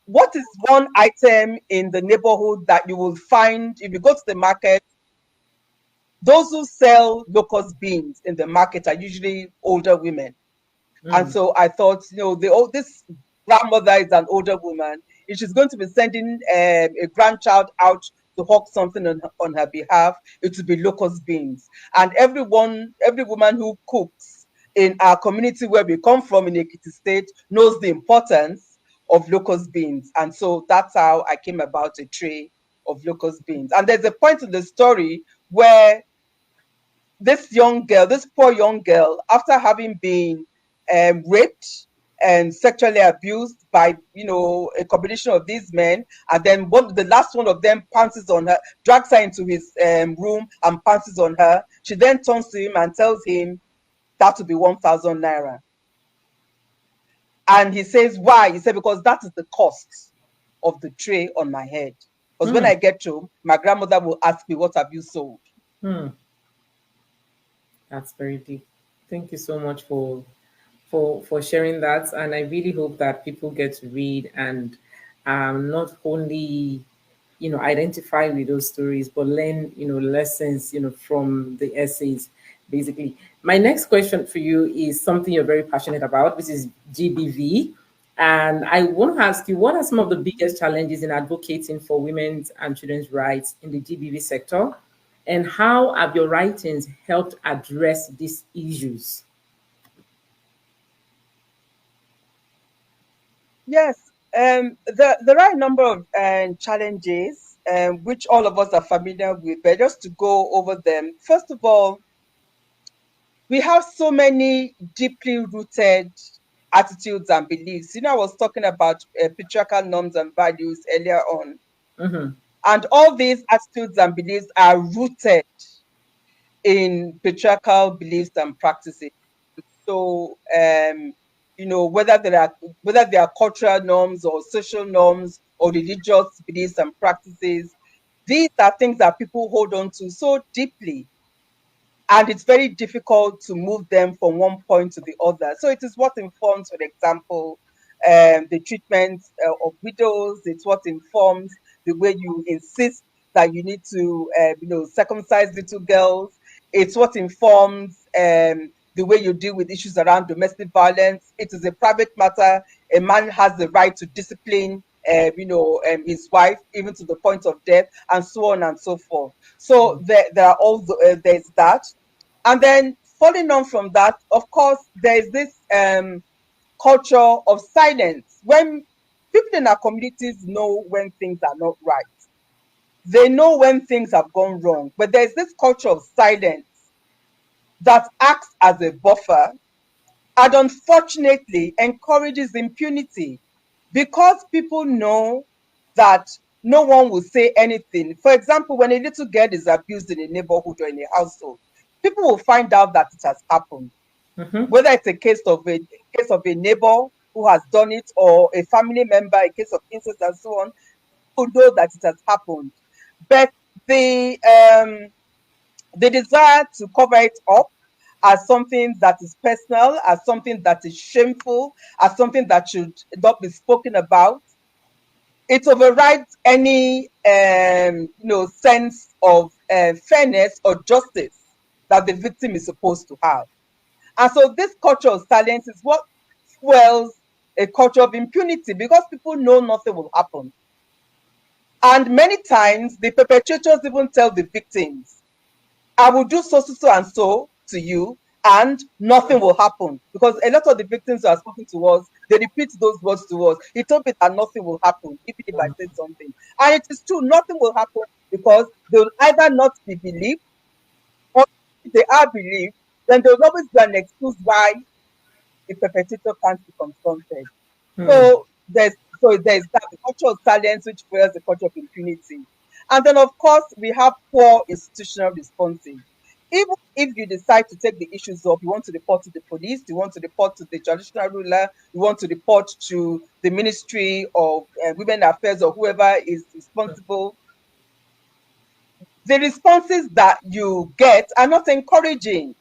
what is one item in the neighborhood that you will find if you go to the market? Those who sell locust beans in the market are usually older women. And so I thought, this grandmother is an older woman. If she's going to be sending a grandchild out to hawk something on her behalf, it will be locust beans. And every woman who cooks in our community where we come from in Ekiti State knows the importance of locust beans. And so that's how I came about a tray of locust beans. And there's a point in the story where this poor young girl, after having been raped and sexually abused by, a combination of these men, and then the last one of them pounces on her, drags her into his room and pounces on her. She then turns to him and tells him that will be 1,000 naira. And he says, why? He said, because that is the cost of the tray on my head. Because when I get home, my grandmother will ask me, what have you sold? That's very deep. Thank you so much for sharing that, and I really hope that people get to read and not only identify with those stories, but learn lessons from the essays. Basically, my next question for you is something you're very passionate about, which is GBV. And I want to ask you, what are some of the biggest challenges in advocating for women's and children's rights in the GBV sector? And how have your writings helped address these issues? Yes, there are a number of challenges which all of us are familiar with, but just to go over them. First of all, we have so many deeply rooted attitudes and beliefs. I was talking about patriarchal norms and values earlier on. And all these attitudes and beliefs are rooted in patriarchal beliefs and practices. So, whether they are cultural norms or social norms or religious beliefs and practices, these are things that people hold on to so deeply. And it's very difficult to move them from one point to the other. So it is what informs, for example, the treatment of widows. It's what informs the way you insist that you need to, circumcise little girls. It's what informs the way you deal with issues around domestic violence. It is a private matter. A man has the right to discipline, his wife, even to the point of death, and so on and so forth. So there are all there's that, and then following on from that, of course, there is this culture of silence. When people in our communities know when things are not right, they know when things have gone wrong, but there's this culture of silence that acts as a buffer and unfortunately encourages impunity, because people know that no one will say anything. For example, when a little girl is abused in a neighborhood or in a household, people will find out that it has happened. Whether it's a case of a neighbor who has done it or a family member, a case of incest and so on, people know that it has happened. But the desire to cover it up as something that is personal, as something that is shameful, as something that should not be spoken about, it overrides any sense of fairness or justice that the victim is supposed to have. And so this culture of silence is what fuels a culture of impunity, because people know nothing will happen. And many times the perpetrators even tell the victims, I will do so, so, so, and so to you, and nothing will happen. Because a lot of the victims who are spoken to us, they repeat those words to us. He told me that nothing will happen, even if I said something. And it is true, nothing will happen, because they will either not be believed, or if they are believed, then there will always be an excuse why the perpetrator can't be confronted. Hmm. So there's that, the culture of silence, which fuels the culture of impunity. And then of course we have poor institutional responses. Even if you decide to take the issues up, you want to report to the police, you want to report to the traditional ruler, you want to report to the Ministry of Women Affairs or whoever is responsible, the responses that you get are not encouraging.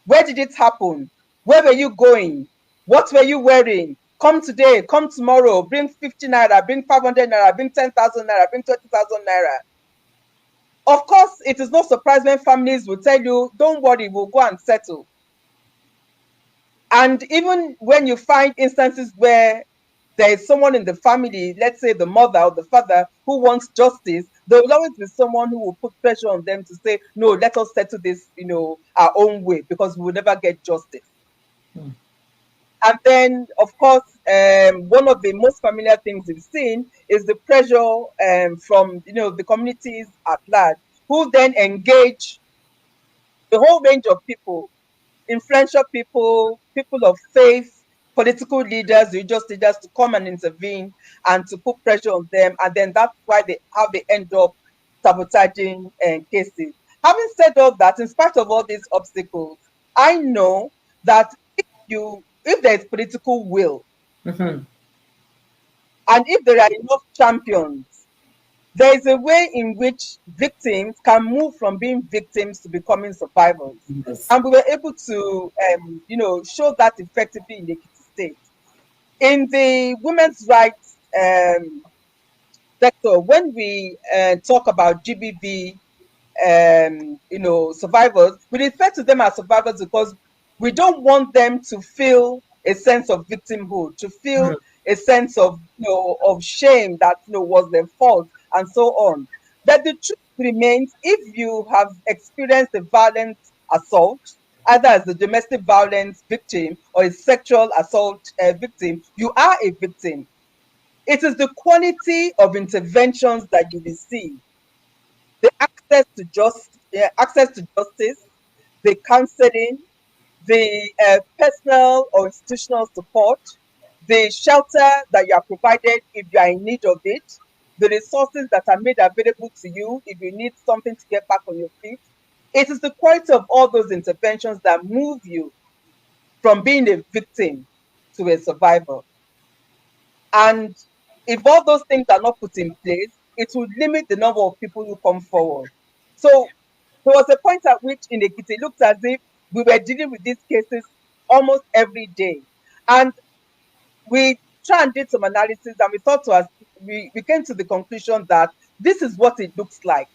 Where did it happen? Where were you going? What were you wearing? Come today, come tomorrow, bring 50 naira, bring 500 naira, bring 10,000 naira, bring 20,000 naira. Of course, it is no surprise when families will tell you, don't worry, we'll go and settle. And even when you find instances where there is someone in the family, let's say the mother or the father, who wants justice, there will always be someone who will put pressure on them to say, no, let us settle this, our own way, because we will never get justice. Hmm. And then, of course, one of the most familiar things we've seen is the pressure from the communities at large, who then engage the whole range of people, influential people, people of faith, political leaders, religious leaders, to come and intervene and to put pressure on them. And then that's why how they end up sabotaging cases. Having said all that, in spite of all these obstacles, I know that if there is political will, Mhm. and if there are enough champions, there is a way in which victims can move from being victims to becoming survivors. Yes. And we were able to, show that effectively in Ekiti State. In the women's rights sector, when we talk about GBV, survivors, we refer to them as survivors because we don't want them to feel a sense of victimhood, to feel Hmm. a sense of of shame that was their fault and so on. But the truth remains, if you have experienced a violent assault, either as a domestic violence victim or a sexual assault victim, you are a victim. It is the quality of interventions that you receive, the access to justice, the counseling, the personal or institutional support, the shelter that you are provided if you are in need of it, the resources that are made available to you if you need something to get back on your feet. It is the quality of all those interventions that move you from being a victim to a survivor. And if all those things are not put in place, it will limit the number of people who come forward. So there was a point at which in Ekiti it looked as if we were dealing with these cases almost every day. And we tried and did some analysis, and we thought to us, we came to the conclusion that this is what it looks like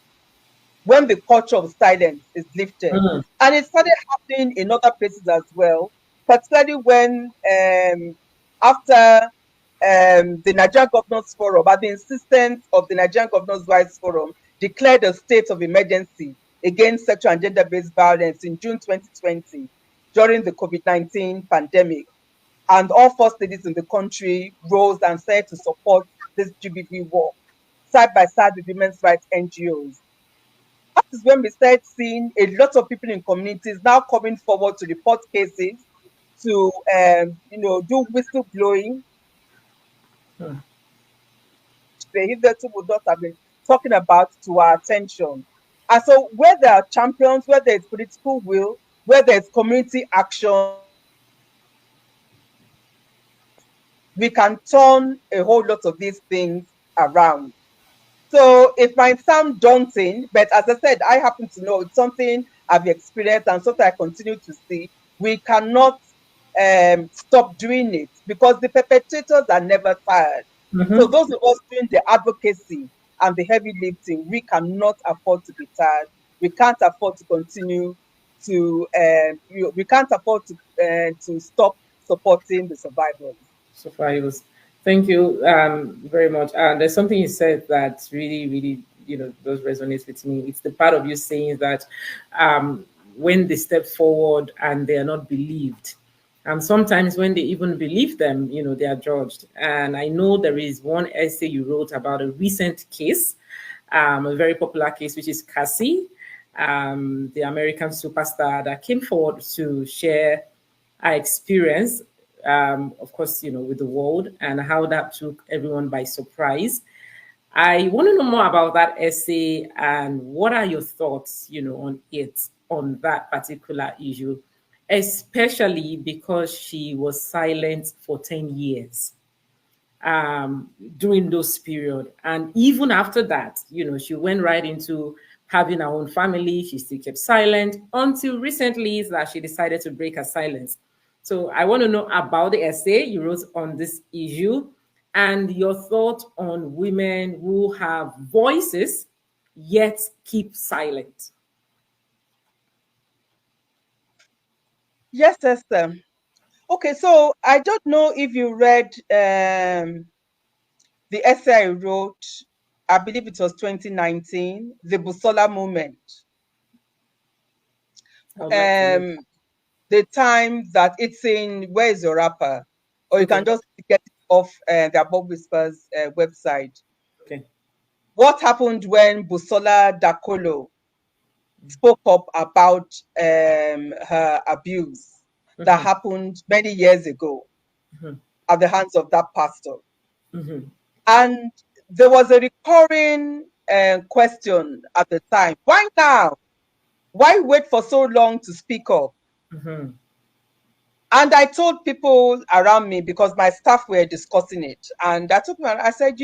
when the culture of silence is lifted. Hmm. And it started happening in other places as well, particularly when after the Nigerian Governors Forum, at the insistence of the Nigerian Governors Rights Forum, declared a state of emergency against sexual and gender-based violence in June 2020 during the COVID-19 pandemic. And all first ladies in the country rose and said to support this GBV work, side by side with women's rights NGOs. That is when we started seeing a lot of people in communities now coming forward to report cases, to do whistleblowing. Hmm. The hitherto would not have been talking about to our attention. And so where there are champions, where there is political will, where there is community action, we can turn a whole lot of these things around. So it might sound daunting, but as I said, I happen to know it's something I've experienced and something I continue to see. We cannot stop doing it because the perpetrators are never tired. So Mm-hmm. those of us doing the advocacy and the heavy lifting, we cannot afford to be tired. We can't afford to continue to, we can't afford to stop supporting the survivors. So far, it was. Thank you very much. And there's something you said that really, really, does resonate with me. It's the part of you saying that when they step forward and they are not believed, and sometimes when they even believe them, they are judged. And I know there is one essay you wrote about a recent case, a very popular case, which is Cassie, the American superstar that came forward to share our experience, of course, with the world and how that took everyone by surprise. I want to know more about that essay and what are your thoughts, on it, on that particular issue, especially because she was silent for 10 years during those period. And even after that, she went right into having her own family. She still kept silent until recently is that she decided to break her silence. So I want to know about the essay you wrote on this issue and your thought on women who have voices yet keep silent. Yes, Esther. Okay, so I don't know if you read the essay I wrote, I believe it was 2019, the Busola movement. I would like to know. Um, the time that it's in Where is Your Rapper? Or you can Okay. just get it off the Above Whispers website. Okay. What happened when Busola Dakolo spoke up about her abuse that Mm-hmm. happened many years ago Mm-hmm. at the hands of that pastor? Mm-hmm. And there was a recurring question at the time. Why now? Why wait for so long to speak up? Mm-hmm. And I told people around me because my staff were discussing it. And I told them, I said,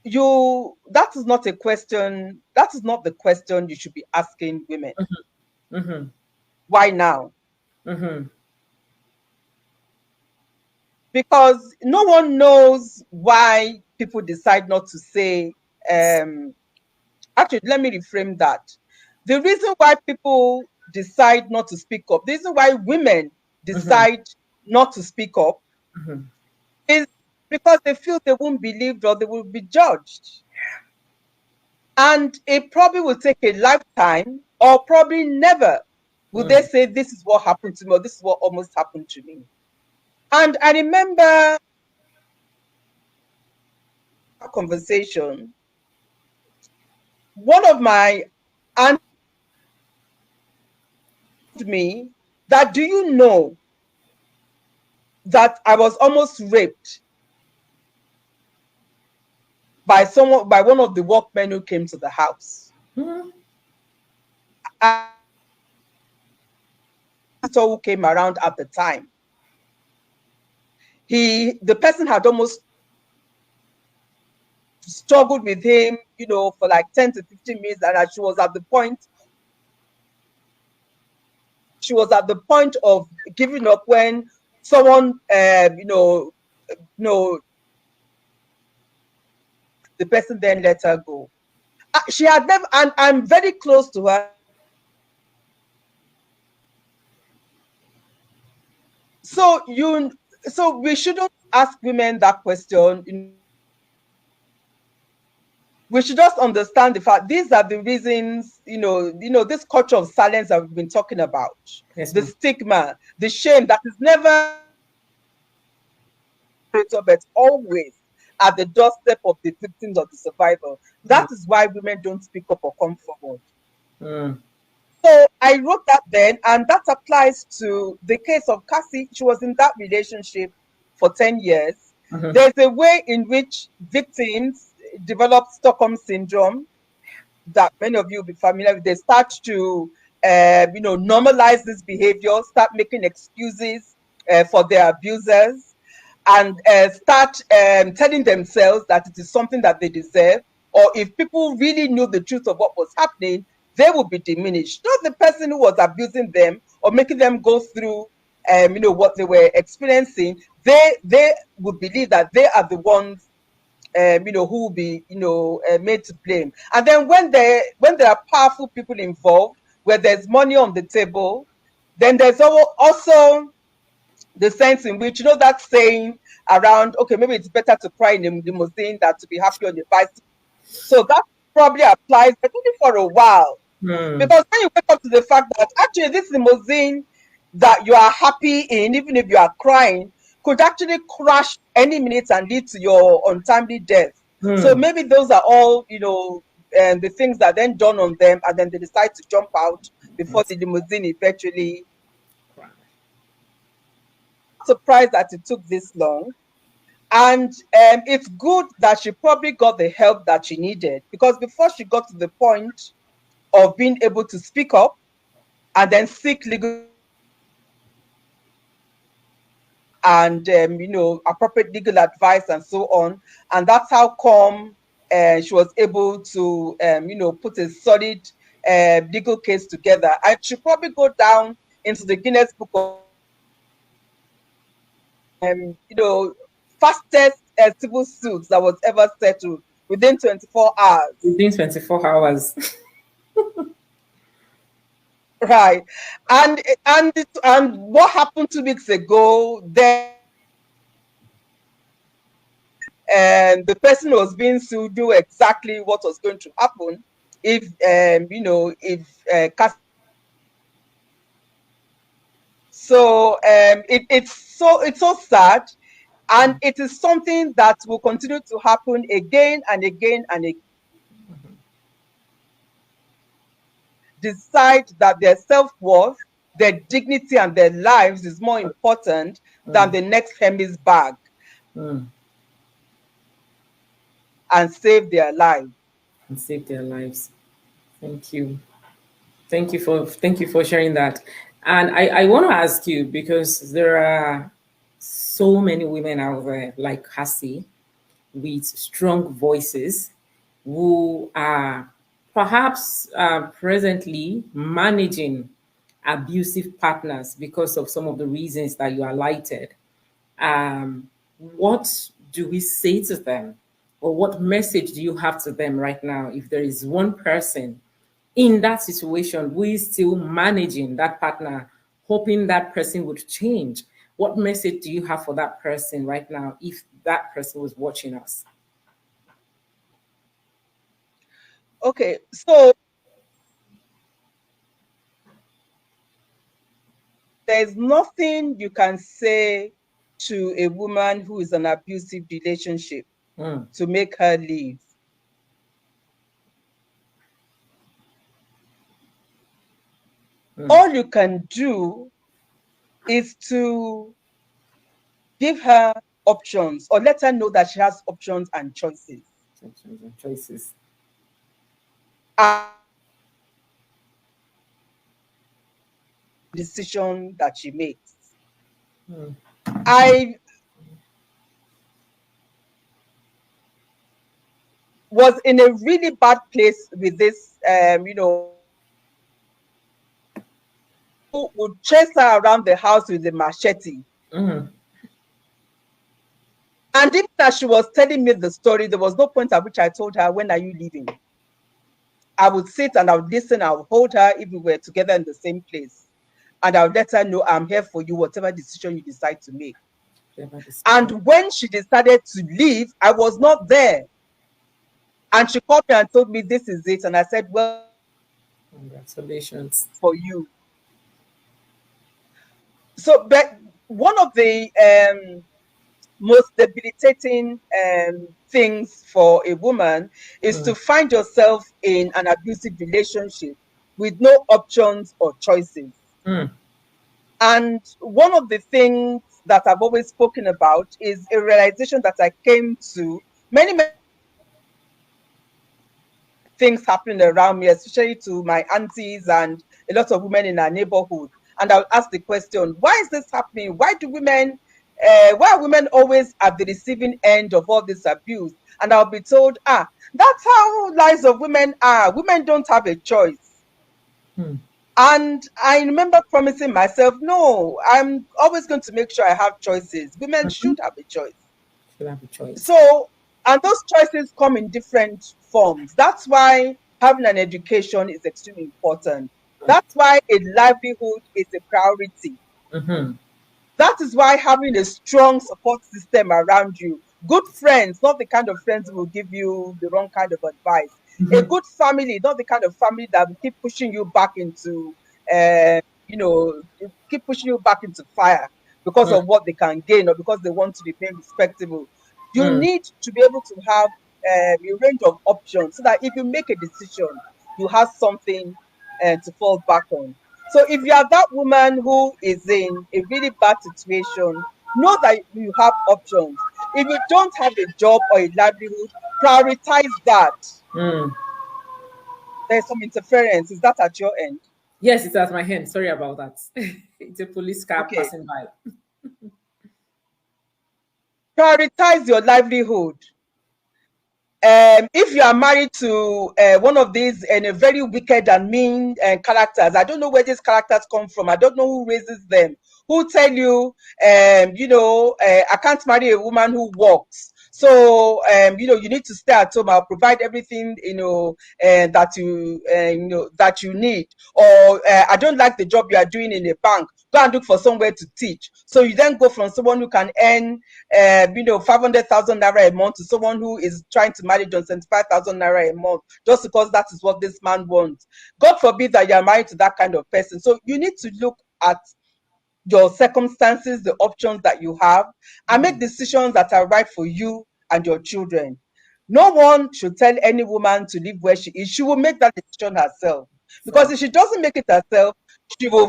that is not a question. That is not the question you should be asking women. Mm-hmm. Why now? Mm-hmm. Because no one knows why people decide not to say, um, actually, let me reframe that. The reason why people decide not to speak up, the reason why women Mm-hmm. decide not to speak up Mm-hmm. is because they feel they won't be believed or they will be judged. And it probably will take a lifetime or probably never will they say, this is what happened to me or this is what almost happened to me. And I remember a conversation, one of my aunts told me that, do you know that I was almost raped by someone, by one of the workmen who came to the house? Mm-hmm. And who came around at the time, the person had almost struggled with him, for like 10 to 15 minutes, and she was at the point of giving up when someone, the person then let her go. She had never, and I'm very close to her. So so we shouldn't ask women that question. We should just understand the fact these are the reasons, this culture of silence that we've been talking about, Yes, the ma'am. stigma, the shame that is never, but always at the doorstep of the victims of the survivor. That is why women don't speak up or come forward. Mm-hmm. So I wrote that then, and that applies to the case of Cassie. She was in that relationship for 10 years. Mm-hmm. There's a way in which victims develop Stockholm syndrome that many of you will be familiar with. They start to, normalize this behavior, start making excuses for their abusers. and start telling themselves that it is something that they deserve, or if people really knew the truth of what was happening, they would be diminished. Not the person who was abusing them or making them go through what they were experiencing. They would believe that they are the ones who will be made to blame. And then when there are powerful people involved, where there's money on the table, then there's also the sense in which, that saying around, okay, maybe it's better to cry in a limousine than to be happy on a bicycle. So that probably applies, but only for a while. Because when you wake up to the fact that actually this limousine that you are happy in, even if you are crying, could actually crash any minute and lead to your untimely death. So maybe those are all, the things that then dawn on them, and then they decide to jump out before the limousine eventually. Surprised that it took this long. And it's good that she probably got the help that she needed, because before she got to the point of being able to speak up and then seek legal and appropriate legal advice and so on, and that's how come she was able to put a solid legal case together. And she probably go down into the Guinness Book of fastest civil suits that was ever settled within 24 hours. Within 24 hours. Right. And what happened 2 weeks ago, then the person who was being sued knew exactly what was going to happen if so it's so sad, and it is something that will continue to happen again and again and again. Decide that their self-worth, their dignity, and their lives is more important than the next Hermes bag, and save their lives. And save their lives. Thank you. Thank you for sharing that. And I want to ask you, because there are so many women out there like Cassie with strong voices who are perhaps presently managing abusive partners because of some of the reasons that you highlighted. What do we say to them, or what message do you have to them right now if there is one person in that situation who is still managing that partner, hoping that person would change? What message do you have for that person right now if that person was watching us? Okay, so there's nothing you can say to a woman who is in an abusive relationship to make her leave. All you can do is to give her options, or let her know that she has options and choices. Decision that she makes. I was in a really bad place with this, who would chase her around the house with a machete. And even as she was telling me the story, there was no point at which I told her, when are you leaving? I would sit and I would listen, I would hold her if we were together in the same place. And I would let her know, I'm here for you, whatever decision you decide to make. And when she decided to leave, I was not there. And she called me and told me, this is it. And I said, well, congratulations for you. So, but one of the most debilitating things for a woman is to find yourself in an abusive relationship with no options or choices. And one of the things that I've always spoken about is a realization that I came to many things happening around me, especially to my aunties and a lot of women in our neighborhood. And I'll ask the question, why is this happening? Why do women why are women always at the receiving end of all this abuse? And I'll be told, that's how lives of women are. Women don't have a choice. Hmm. And I remember promising myself, no, I'm always going to make sure I have choices. Women Mhm. should have a choice. Should have a choice. So, and those choices come in different forms. That's why having an education is extremely important. That's why a livelihood is a priority. Mm-hmm. That is why having a strong support system around you, good friends, not the kind of friends who will give you the wrong kind of advice, a Mm-hmm. good family, not the kind of family that will keep pushing you back into, uh, you know, keep pushing you back into fire because of what they can gain or because they want to remain respectable. You Mm-hmm. need to be able to have a range of options so that if you make a decision, you have something to fall back on. So if you are that woman who is in a really bad situation, know that you have options. If you don't have a job or a livelihood, prioritize that. Mm. There's some interference. Is that at your end? Yes, it's at my hand. Sorry about that. It's a police car Okay. passing by. Prioritize your livelihood. If you are married to one of these and a very wicked and mean characters, I don't know where these characters come from. I don't know who raises them. Who tell you, I can't marry a woman who works. So, you need to stay at home. I'll provide everything, that you need. Or I don't like the job you are doing in a bank. Go and look for somewhere to teach. So you then go from someone who can earn 500,000 naira a month to someone who is trying to marry on 75,000 naira a month just because that is what this man wants. God forbid that you are married to that kind of person. So you need to look at your circumstances, the options that you have, and make decisions that are right for you and your children. No one should tell any woman to live where she is. She will make that decision herself. Because So, if she doesn't make it herself, she will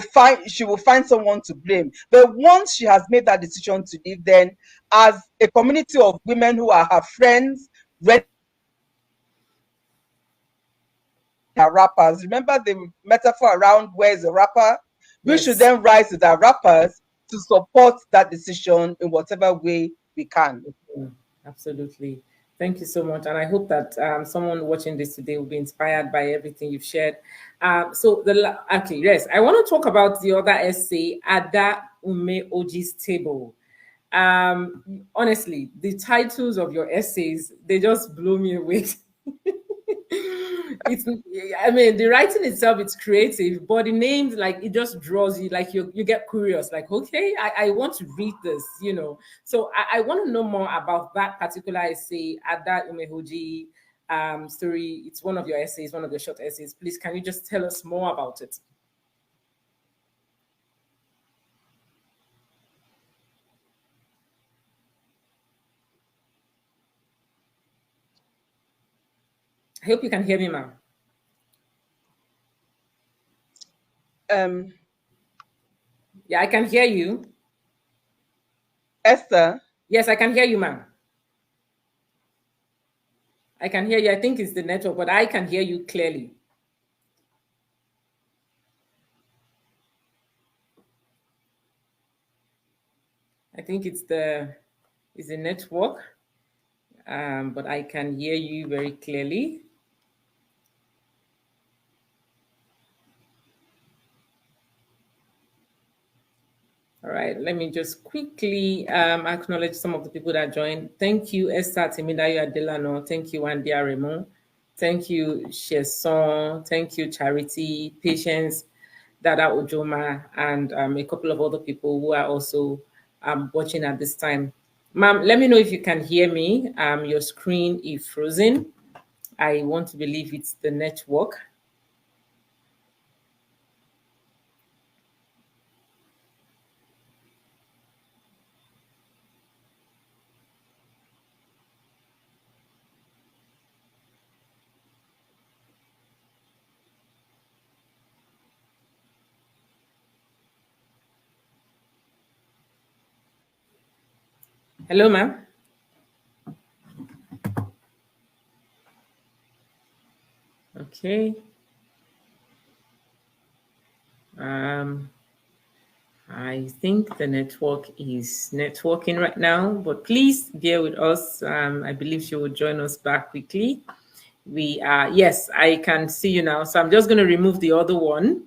find someone to blame. But once she has made that decision to live, then as a community of women who are her friends, ready are rappers. Remember the metaphor around where's the rapper? We should yes. then rise with our rappers to support that decision in whatever way we can. Mm, absolutely. Thank you so much. And I hope that someone watching this today will be inspired by everything you've shared. Okay, yes, I want to talk about the other essay, Ada Ume Oji's Table. Honestly, the titles of your essays, they just blow me away. It's, I mean, the writing itself, it's creative, but the names, like, it just draws you, like, you get curious, like, okay, I want to read this. So I want to know more about that particular essay, Ada Umehoji story. It's one of your essays, one of your short essays. Please, can you just tell us more about it? I hope you can hear me, ma'am. Um, Yeah, I can hear you. Esther, Yes, I can hear you, ma'am. I can hear you. I think it's the network, but I can hear you clearly. I think it's the network, but I can hear you very clearly. All right, let me just quickly acknowledge some of the people that joined. Thank you, Esther Timidayo Adelano. Thank you, Wandia Raymond. Thank you, Sheson. Thank you, Charity, Patience, Dada Ojoma, and a couple of other people who are also watching at this time. Ma'am, let me know if you can hear me. Your screen is frozen. I want to believe it's the network. Hello, ma'am. Okay. Um, I think the network is networking right now, but please bear with us. I believe she will join us back quickly. We are, yes, I can see you now. So I'm just going to remove the other one.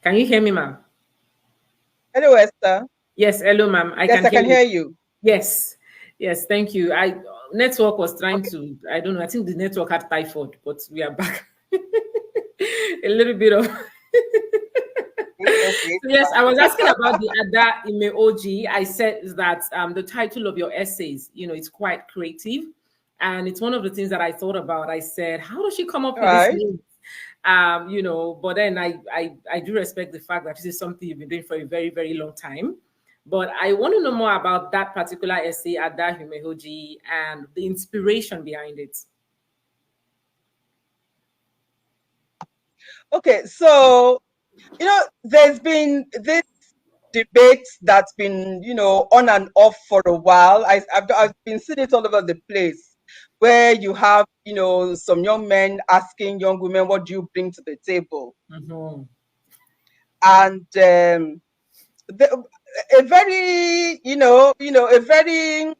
Can you hear me, ma'am? Hello, Esther. Yes, hello, ma'am. I Yes, can I hear can you. hear you. Yes, yes, thank you. I network was trying Okay. to, I don't know, I think the network had typhoid, but we are back. A little bit of It's okay. So yes, I was asking about the Ada Imeoji. I said that the title of your essays, it's quite creative. And it's one of the things that I thought about. I said, how does she come up All with this right. name? But then I do respect the fact that this is something you've been doing for a very, very long time. But I want to know more about that particular essay, Ada Imeoji, and the inspiration behind it. Okay, so there's been this debate that's been, on and off for a while. I've been seeing it all over the place, where you have, some young men asking young women, "What do you bring to the table?" Mm-hmm. And a very, a very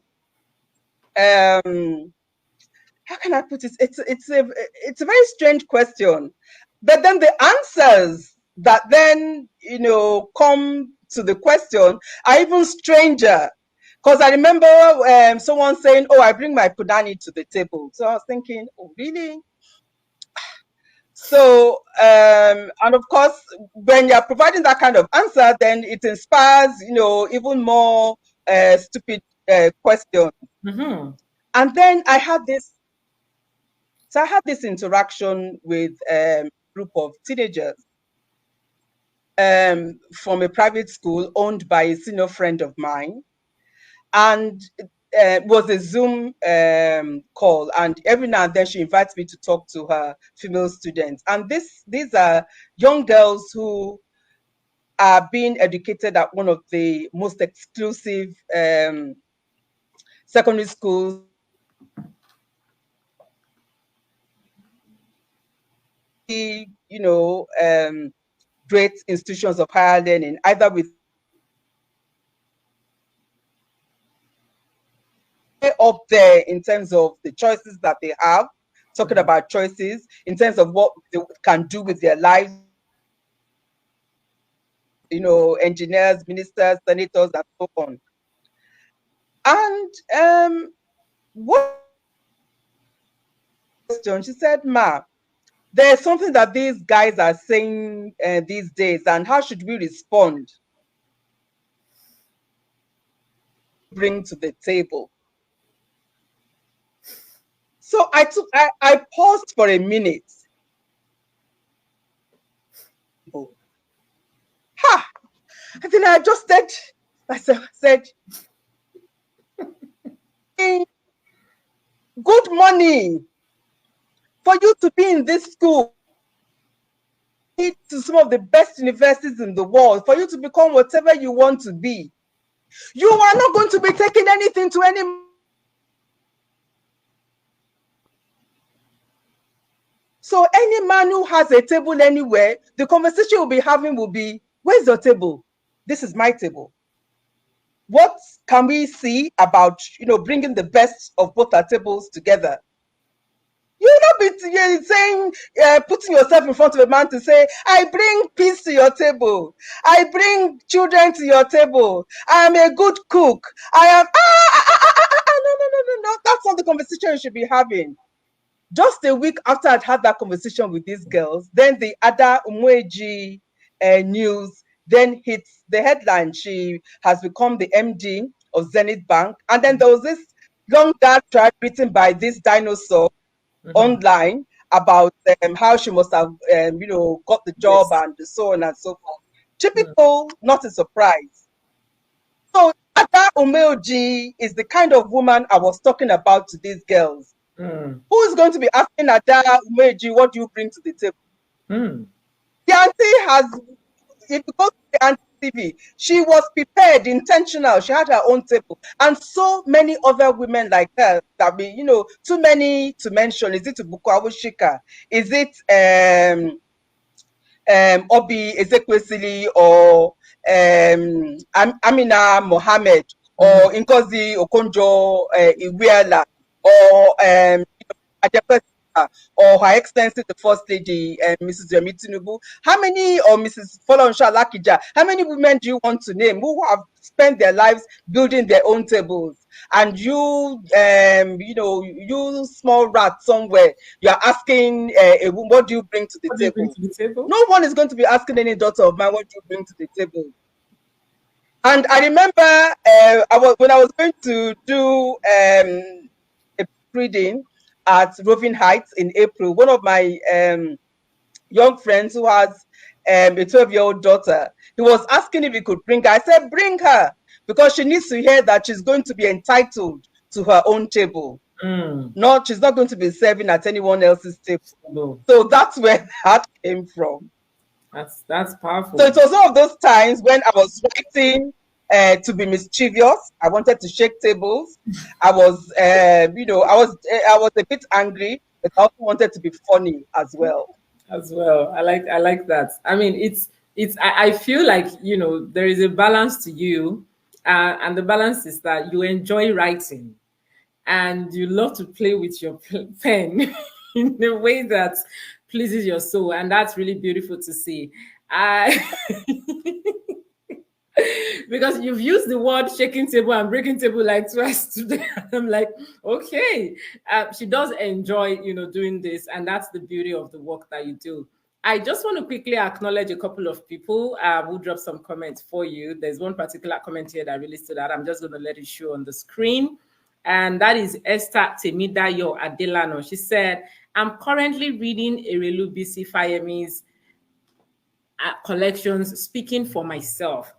how can I put it? It's a very strange question, but then the answers that then come to the question are even stranger. Because I remember someone saying, "Oh, I bring my punani to the table." So I was thinking, "Oh, really?" So, and of course, when you're providing that kind of answer, then it inspires, even more stupid questions. Mm-hmm. And then I had this interaction with a group of teenagers from a private school owned by a senior friend of mine, and it was a Zoom call. And every now and then she invites me to talk to her female students. And these are young girls who are being educated at one of the most exclusive secondary schools, great institutions of higher learning, either with up there in terms of the choices that they have, talking about choices in terms of what they can do with their lives, engineers, ministers, senators, and so on. And what question? She said, "Ma, there's something that these guys are saying these days, and how should we respond? Bring to the table." So I paused for a minute. Oh, ha! And then I adjusted. I said, "Hey, good morning. For you to be in this school, to some of the best universities in the world, for you to become whatever you want to be, you are not going to be taking anything to any." So any man who has a table anywhere, the conversation we'll be having will be, "Where's your table? This is my table. What can we see about, bringing the best of both our tables together?" You'll not be saying, putting yourself in front of a man to say, "I bring peace to your table. I bring children to your table. I am a good cook. I am," no, no, no, no, no. That's not the conversation you should be having. Just a week after I'd had that conversation with these girls, then the Ada Umweji news then hits the headline. She has become the MD of Zenith Bank. And then there was this long dark track written by this dinosaur Mm-hmm. online about how she must have, got the job Yes. and so on and so forth. Typical, not a surprise. So Ada Umeoji is the kind of woman I was talking about to these girls. Mm. Who is going to be asking Ada Umeoji, "What do you bring to the table?" Mm. The auntie has, if you go to the auntie TV, she was prepared, intentional. She had her own table, and so many other women like her that be, too many to mention. Is it Bukawu Shika? Is it Obi Ezekwesili or Amina Mohammed or Ngozi Okonjo Iweala or Adepesia or Her Excellency the First Lady, Mrs. Yemi Tinubu. How many, or Mrs. Folorunso Alakija, how many women do you want to name who have spent their lives building their own tables? And you, you small rat somewhere, you are asking what do you bring to the What do you bring table? to the table? No one is going to be asking any daughter of mine, what do you bring to the table? And I remember when I was going to do a reading at Roving Heights in April, one of my young friends who has a 12-year-old daughter, he was asking if he could bring her. I said, bring her, because she needs to hear that she's going to be entitled to her own table. She's not going to be serving at anyone else's table. No. So that's where that came from. That's powerful. So it was one of those times when I was writing to be mischievous. I wanted to shake tables. I was, I was a bit angry, but I also wanted to be funny as well. I like that. I mean, I feel like, there is a balance to you, and the balance is that you enjoy writing and you love to play with your pen in a way that pleases your soul, and that's really beautiful to see. I because you've used the word shaking table and breaking table like twice today. I'm like, okay, she does enjoy, doing this, and that's the beauty of the work that you do. I just want to quickly acknowledge a couple of people who dropped some comments for you. There's one particular comment here that really stood out. I'm just going to let it show on the screen. And that is Esther Temidayo Adelano. She said, I'm currently reading Erelu Bisi Fayemi's collections, Speaking for Myself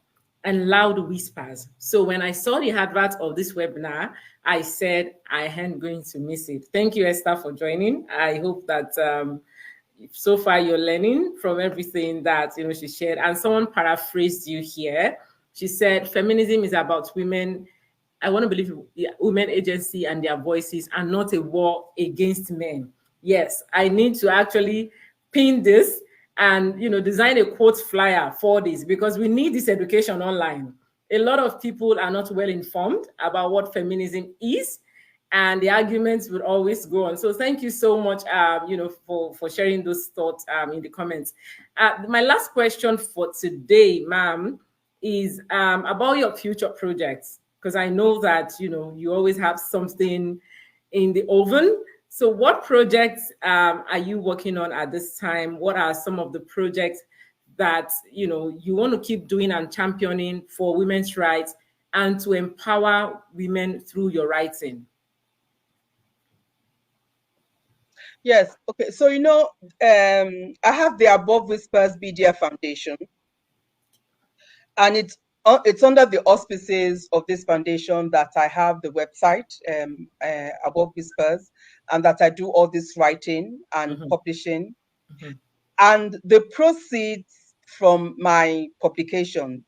and Loud Whispers. So when I saw the advert of this webinar, I said I am going to miss it. Thank you, Esther, for joining. I hope that so far you're learning from everything that she shared. And someone paraphrased you here. She said, feminism is about women. I want to believe women agency and their voices, and not a war against men. Yes, I need to actually pin this and design a quote flyer for this, because we need this education online. A lot of people are not well informed about what feminism is, and the arguments will always go on. So thank you so much, for sharing those thoughts in the comments. My last question for today, ma'am, is about your future projects, because I know that you always have something in the oven. So what projects are you working on at this time? What are some of the projects that you want to keep doing and championing for women's rights and to empower women through your writing? Yes. Okay. So I have the Above Whispers Media Foundation, and it's under the auspices of this foundation that I have the website, Above Whispers, and that I do all this writing and publishing. And the proceeds from my publications,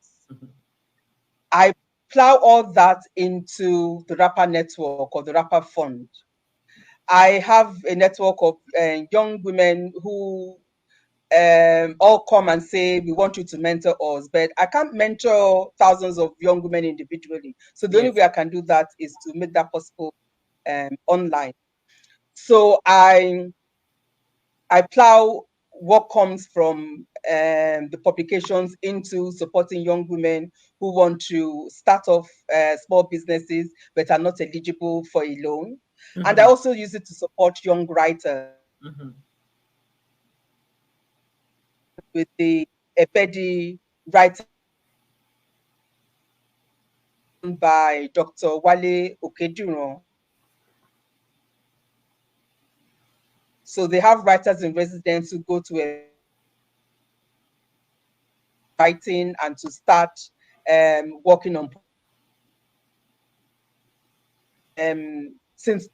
I plow all that into the Rapper Network or the Rapper Fund. I have a network of young women who all come and say, we want you to mentor us, but I can't mentor thousands of young women individually. So the only way I can do that is to make that possible online. So I plow what comes from the publications into supporting young women who want to start off small businesses but are not eligible for a loan. And I also use it to support young writers with the Epedi writer by Dr. Wale Okeduro. So they have writers in residence who go to writing and to start working on since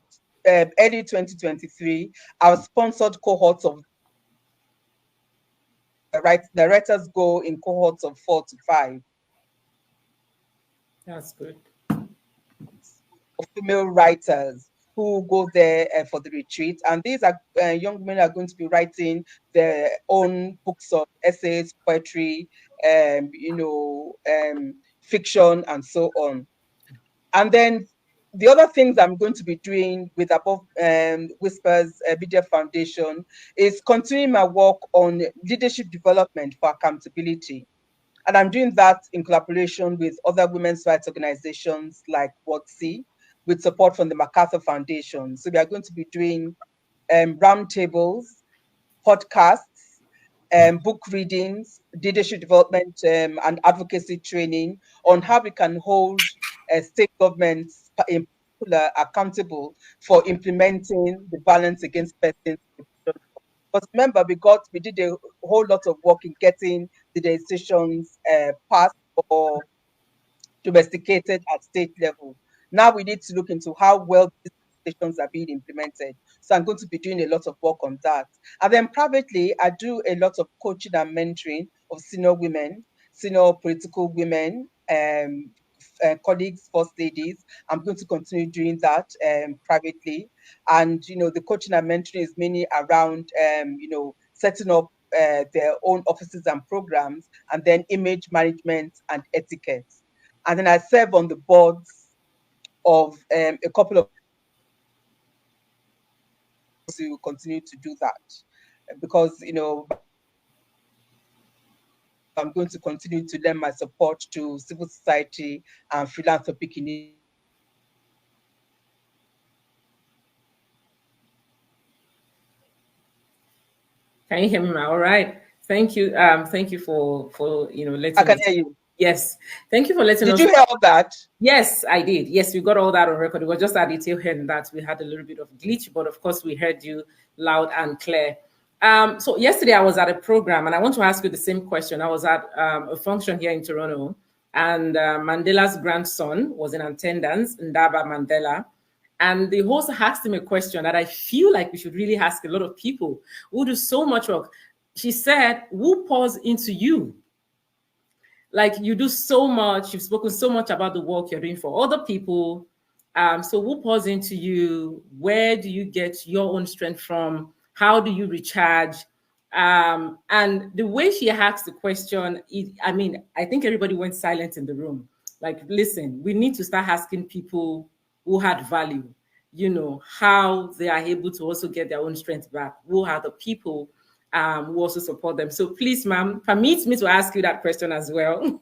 early 2023. Our sponsored cohorts of the writers go in cohorts of 4 to 5. That's good. Female writers who go there for the retreat. And these are young women are going to be writing their own books of essays, poetry, fiction, and so on. And then the other things I'm going to be doing with Above Whispers Media Foundation is continuing my work on leadership development for accountability. And I'm doing that in collaboration with other women's rights organizations like WOTC, with support from the MacArthur Foundation. So we are going to be doing roundtables, podcasts, book readings, leadership development, and advocacy training on how we can hold state governments in particular accountable for implementing the Violence Against Persons. Because remember, we did a whole lot of work in getting the decisions passed or domesticated at state level. Now we need to look into how well these legislations are being implemented. So I'm going to be doing a lot of work on that. And then privately, I do a lot of coaching and mentoring of senior women, senior political women, colleagues, first ladies. I'm going to continue doing that privately. And, the coaching and mentoring is mainly around, setting up their own offices and programs, and then image management and etiquette. And then I serve on the boards of a couple of to continue to do that, because I'm going to continue to lend my support to civil society and philanthropic initiatives. Can you hear me, ma? All right. Thank you. Thank you for letting I can us. hear you. Yes. Thank you for letting Did us. you hear all that? Yes, I did. Yes, we got all that on record. It was just at the tail end that we had a little bit of glitch, but of course we heard you loud and clear. So yesterday I was at a program, and I want to ask you the same question. I was at a function here in Toronto, and Mandela's grandson was in attendance, Ndaba Mandela. And the host asked him a question that I feel like we should really ask a lot of people who do so much work. She said, "Who pours into you? Like, you do so much, you've spoken so much about the work you're doing for other people. So who pours into you? Where do you get your own strength from? How do you recharge?" And the way she asked the question, I think everybody went silent in the room. Like, listen, we need to start asking people who had value, how they are able to also get their own strength back. Who are the people who also support them? So please, ma'am, permit me to ask you that question as well.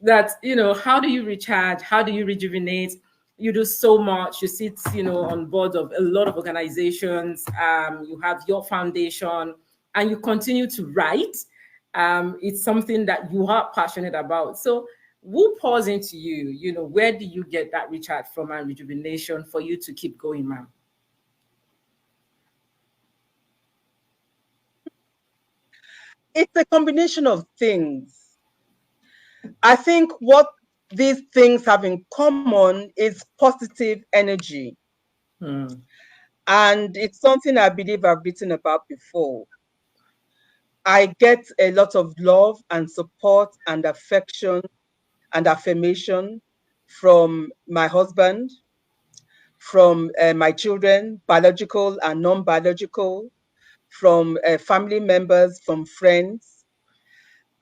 That, how do you recharge? How do you rejuvenate? You do so much. You sit, on board of a lot of organizations. You have your foundation, and you continue to write. It's something that you are passionate about. So who pours into you? Where do you get that recharge from and rejuvenation for you to keep going, ma'am? It's a combination of things. I think what these things have in common is positive energy. And it's something I believe I've written about before. I get a lot of love and support and affection and affirmation from my husband, from my children, biological and non-biological, from family members, from friends.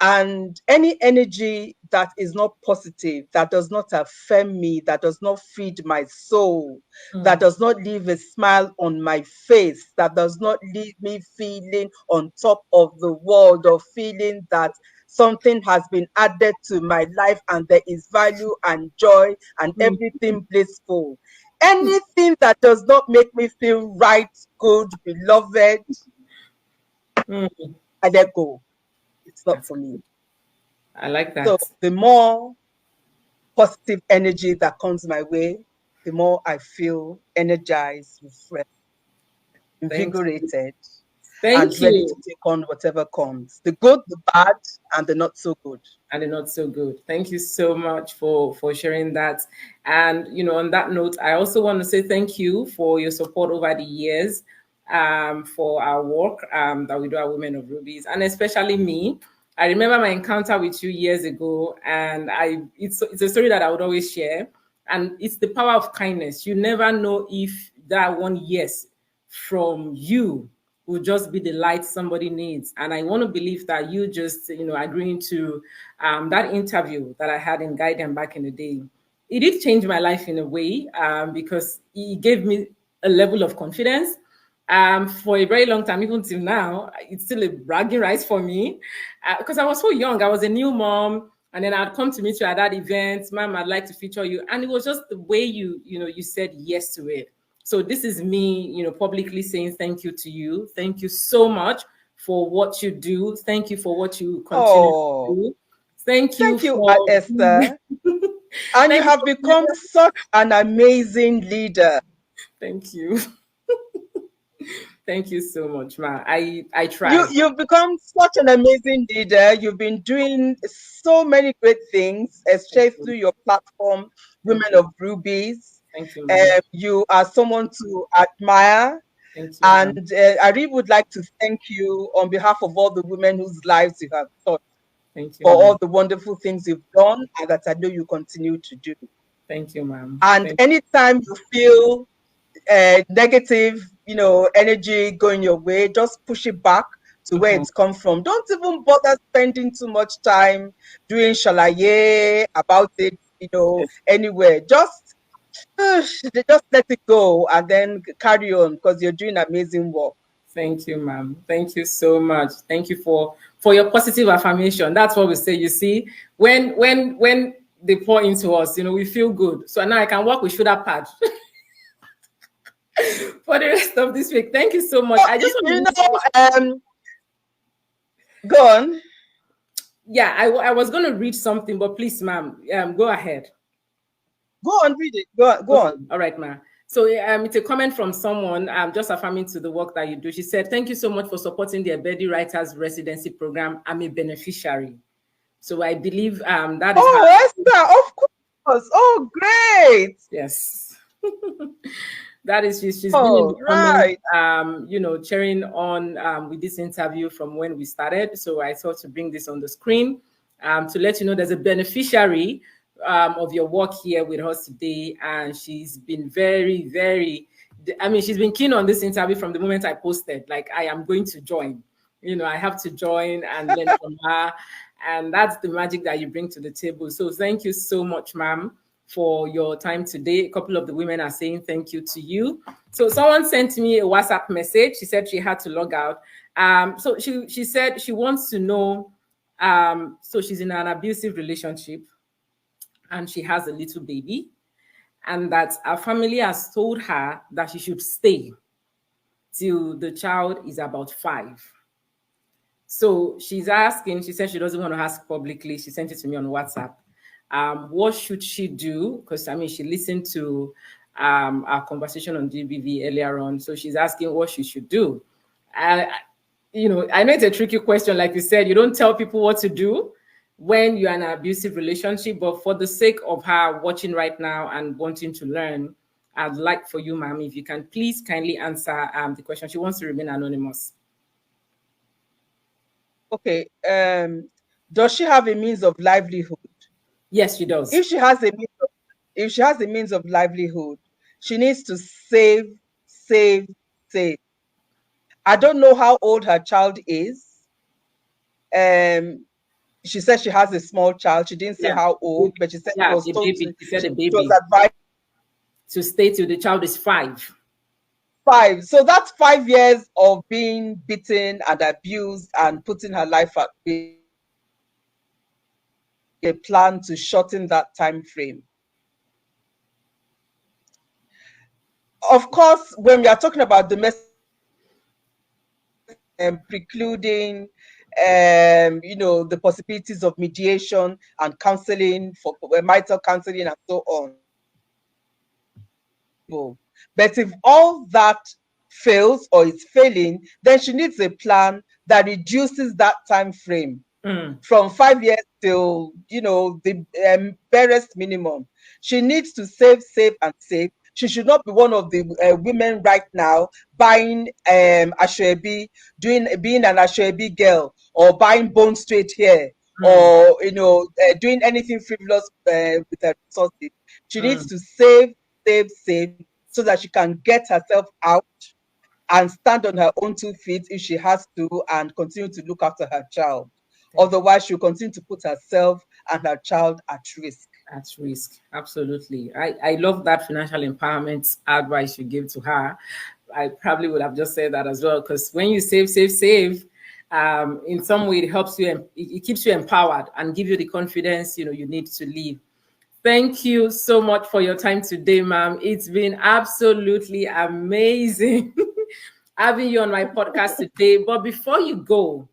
And any energy that is not positive, that does not affirm me, that does not feed my soul, that does not leave a smile on my face, that does not leave me feeling on top of the world, or feeling that something has been added to my life and there is value and joy and everything blissful. Anything that does not make me feel right, good, beloved, I let go. It's not for me. I like that. So the more positive energy that comes my way, the more I feel energized, refreshed, invigorated, and Thank ready you. to take on whatever comes. The good, the bad, and the not so good. And they're not so good. Thank you so much for sharing that. And on that note, I also want to say thank you for your support over the years, for our work that we do at Women of Rubies, and especially me. I remember my encounter with you years ago, and it's a story that I would always share. And it's the power of kindness. You never know if that one yes from you will just be the light somebody needs. And I want to believe that you just, agreeing to that interview that I had in Guidance back in the day, it did change my life in a way, because it gave me a level of confidence. For a very long time, even till now, it's still a bragging rights for me, because I was so young. I was a new mom, and then I'd come to meet you at that event. Ma'am, I'd like to feature you, and it was just the way you said yes to it. So this is me, publicly saying thank you to you. Thank you so much for what you do. Thank you for what you continue to do. Thank you for Esther. And you have become such an amazing leader. Thank you. Thank you so much, Ma. I try. You've become such an amazing leader. You've been doing so many great things, especially through your platform, Women of Rubies. Thank you, Ma. You are someone to admire. Thank you, and I really would like to thank you on behalf of all the women whose lives you have touched. Thank you, for all the wonderful things you've done and that I know you continue to do. Thank you, ma'am. And anytime you feel negative, energy going your way, just push it back to where it's come from. Don't even bother spending too much time doing shalaye about it, anywhere. Just let it go and then carry on, because you're doing amazing work. Thank you, ma'am. Thank you so much. Thank you for your positive affirmation. That's what we say. You see, when they pour into us, we feel good. So now I can work with shoulder pad for the rest of this week. Thank you so much. I just want go on. Yeah, I was going to read something, but please, ma'am, go ahead. Go on, read it. Go on. All right, ma'am. So it's a comment from someone just affirming to the work that you do. She said, "Thank you so much for supporting the Ebedi Writers Residency Program. I'm a beneficiary." So I believe that is. Oh, Esther, of course. Oh, great. Yes. That is, she's been in the comment, cheering on with this interview from when we started. So I thought to bring this on the screen to let you know there's a beneficiary of your work here with us today, and she's been very, very, she's been keen on this interview from the moment I posted, like, I am going to join, I have to join and learn from her, and that's the magic that you bring to the table. So thank you so much, ma'am, for your time today. A couple of the women are saying thank you to you. So someone sent me a WhatsApp message. She said she had to log out. So she said she wants to know, so she's in an abusive relationship, and she has a little baby, and that her family has told her that she should stay till the child is about 5. So she's asking, she said she doesn't want to ask publicly. She sent it to me on WhatsApp. What should she do? Because, she listened to our conversation on GBV earlier on. So she's asking what she should do. I know it's a tricky question. Like you said, you don't tell people what to do when you're in an abusive relationship, but for the sake of her watching right now and wanting to learn, I'd like for you, ma'am, if you can please kindly answer the question. She wants to remain anonymous. Okay. Does she have a means of livelihood? Yes, she does. If she has a means of livelihood, she needs to save. I don't know how old her child is. She said she has a small child. She didn't say how old, but she said she was told she was advised to stay till the child is 5. 5. So that's 5 years of being beaten and abused and putting her life at risk. A plan to shorten that time frame. Of course, when we are talking about domestic precluding the possibilities of mediation and counseling for marital counseling and so on. But if all that fails or is failing, then she needs a plan that reduces that time frame from 5 years till the barest minimum. She needs to save and save. She should not be one of the women right now buying ashwebi, being an ashwebi girl, or buying bone straight hair, or doing anything frivolous with her resources. She needs to save, save, so that she can get herself out and stand on her own 2 feet if she has to, and continue to look after her child. Otherwise, she'll continue to put herself and her child at risk. At risk. Absolutely. I love that financial empowerment advice you give to her. I probably would have just said that as well, because when you save, in some way it helps you, it keeps you empowered and give you the confidence you need to live. Thank you so much for your time today, ma'am. It's been absolutely amazing having you on my podcast today. But before you go,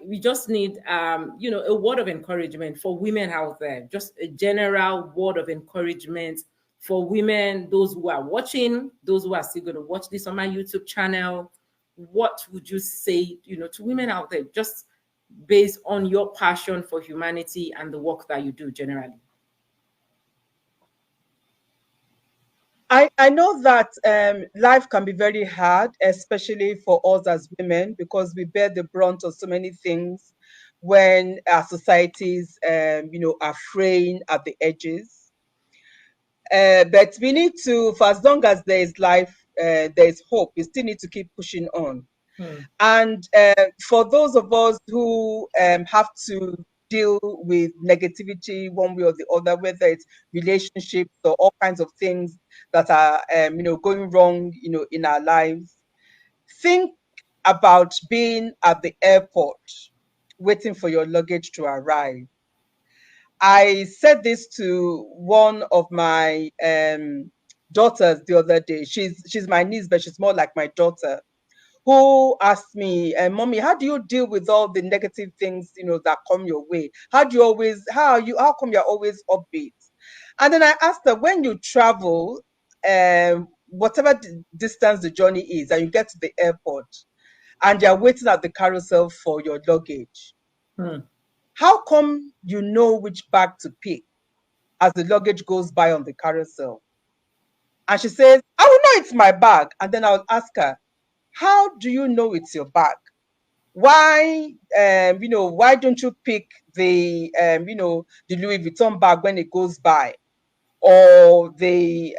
we just need a word of encouragement for women out there, just a general word of encouragement for women, those who are watching, those who are still going to watch this on my YouTube channel. What would you say, to women out there, just based on your passion for humanity and the work that you do generally? I know that life can be very hard, especially for us as women, because we bear the brunt of so many things when our societies, are fraying at the edges. But we need to, for as long as there is life, there is hope. We still need to keep pushing on. And for those of us who have to deal with negativity one way or the other, whether it's relationships or all kinds of things that are going wrong in our lives, think about being at the airport waiting for your luggage to arrive. I said this to one of my daughters the other day. She's my niece, but she's more like my daughter, who asked me, Mommy, how do you deal with all the negative things, that come your way? How come you're always upbeat? And then I asked her, when you travel, whatever distance the journey is, and you get to the airport and you're waiting at the carousel for your luggage, how come you know which bag to pick as the luggage goes by on the carousel? And she says, I will know it's my bag. And then I'll ask her, how do you know it's your bag? Why, why don't you pick the, the Louis Vuitton bag when it goes by, or the,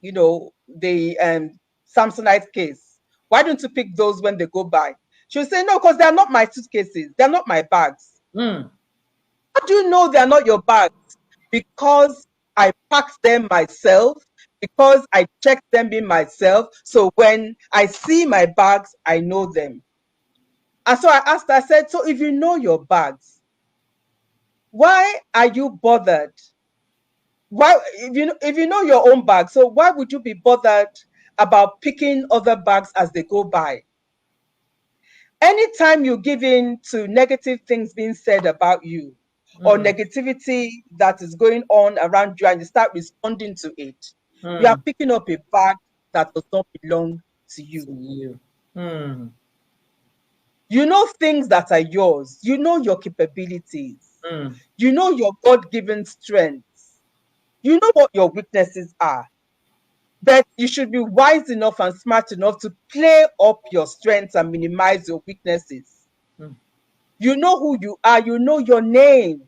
the Samsonite case? Why don't you pick those when they go by? She'll say, no, because they're not my suitcases. They're not my bags. How do you know they're not your bags? Because I packed them myself, because I checked them in myself. So when I see my bags, I know them. And so I asked her, I said, so if you know your bags, why are you bothered? Why, if you know your own bag, so why would you be bothered about picking other bags as they go by? Anytime you give in to negative things being said about you, or negativity that is going on around you, and you start responding to it, you are picking up a bag that does not belong to you. You know things that are yours. You know your capabilities. You know your God-given strengths. You know what your weaknesses are. But you should be wise enough and smart enough to play up your strengths and minimize your weaknesses. You know who you are. You know your name.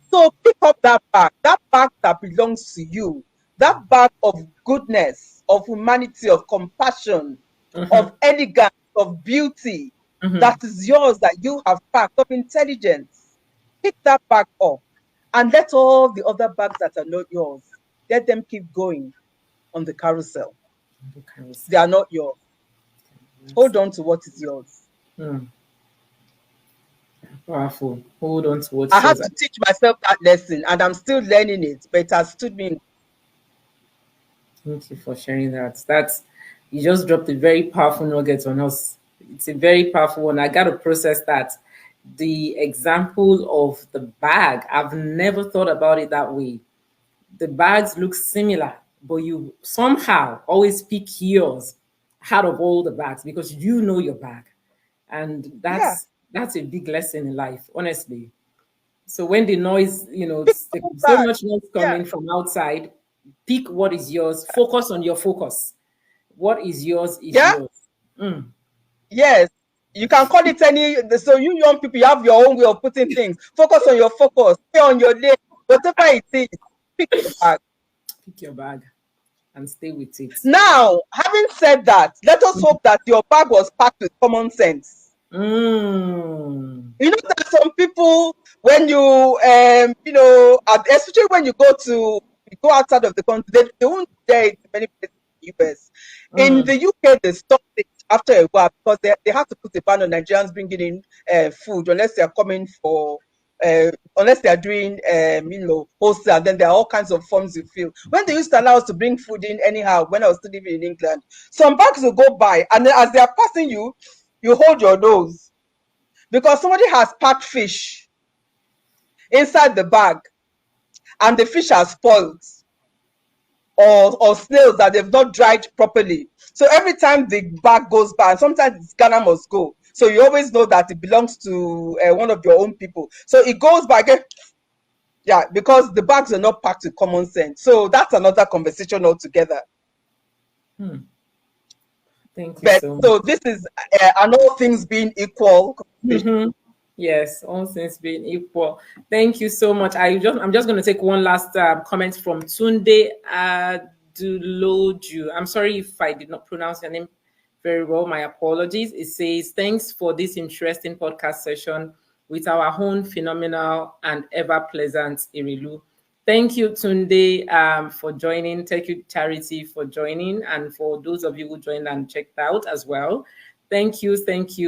So pick up that bag that belongs to you, that bag of goodness, of humanity, of compassion, of elegance, of beauty, that is yours, that you have packed, of intelligence. Pick that bag up and let all the other bags that are not yours, let them keep going on the carousel. They are not yours. Hold on to what is yours. Powerful. Hold on to what I had to teach myself that lesson, and I'm still learning it, but it has stood me in. Thank you for sharing that. You just dropped a very powerful nugget on us. It's a very powerful one. I got to process that. The example of the bag, I've never thought about it that way. The bags look similar, but you somehow always pick yours out of all the bags because you know your bag. And that's a big lesson in life, honestly. So when the noise, so much noise coming from outside, pick what is yours, focus on your focus. What is yours is yours. Yes, you can call it any. So you young people, you have your own way of putting things. Focus on your focus. Stay on your lane. Whatever it is, pick your bag. Pick your bag and stay with it. Now, having said that, let us hope that your bag was packed with common sense. Mm. You know that some people, when you, especially when you go outside of the country, they won't dare it in many places in the US. In the UK, they stopped it after a while because they have to put a ban on Nigerians bringing in food unless they are coming for, unless they are doing, wholesale. Then there are all kinds of forms you fill. When they used to allow us to bring food in anyhow, when I was still living in England, some bags will go by, and then as they are passing you, you hold your nose because somebody has packed fish inside the bag and the fish has spoiled, or snails that they've not dried properly. So every time the bag goes by, and sometimes Ghana must go, so you always know that it belongs to one of your own people. So it goes by again. Yeah, because the bags are not packed with common sense. So that's another conversation altogether. Thank you But so much. so this is and all things being equal. Yes, all things being equal. Thank you so much. I'm just going to take one last comment from Tunde Aduloju. I'm sorry if I did not pronounce your name very well. My apologies. It says, thanks for this interesting podcast session with our own phenomenal and ever pleasant Erelu. Thank you, Tunde, for joining. Thank you, Charity, for joining, and for those of you who joined and checked out as well. Thank you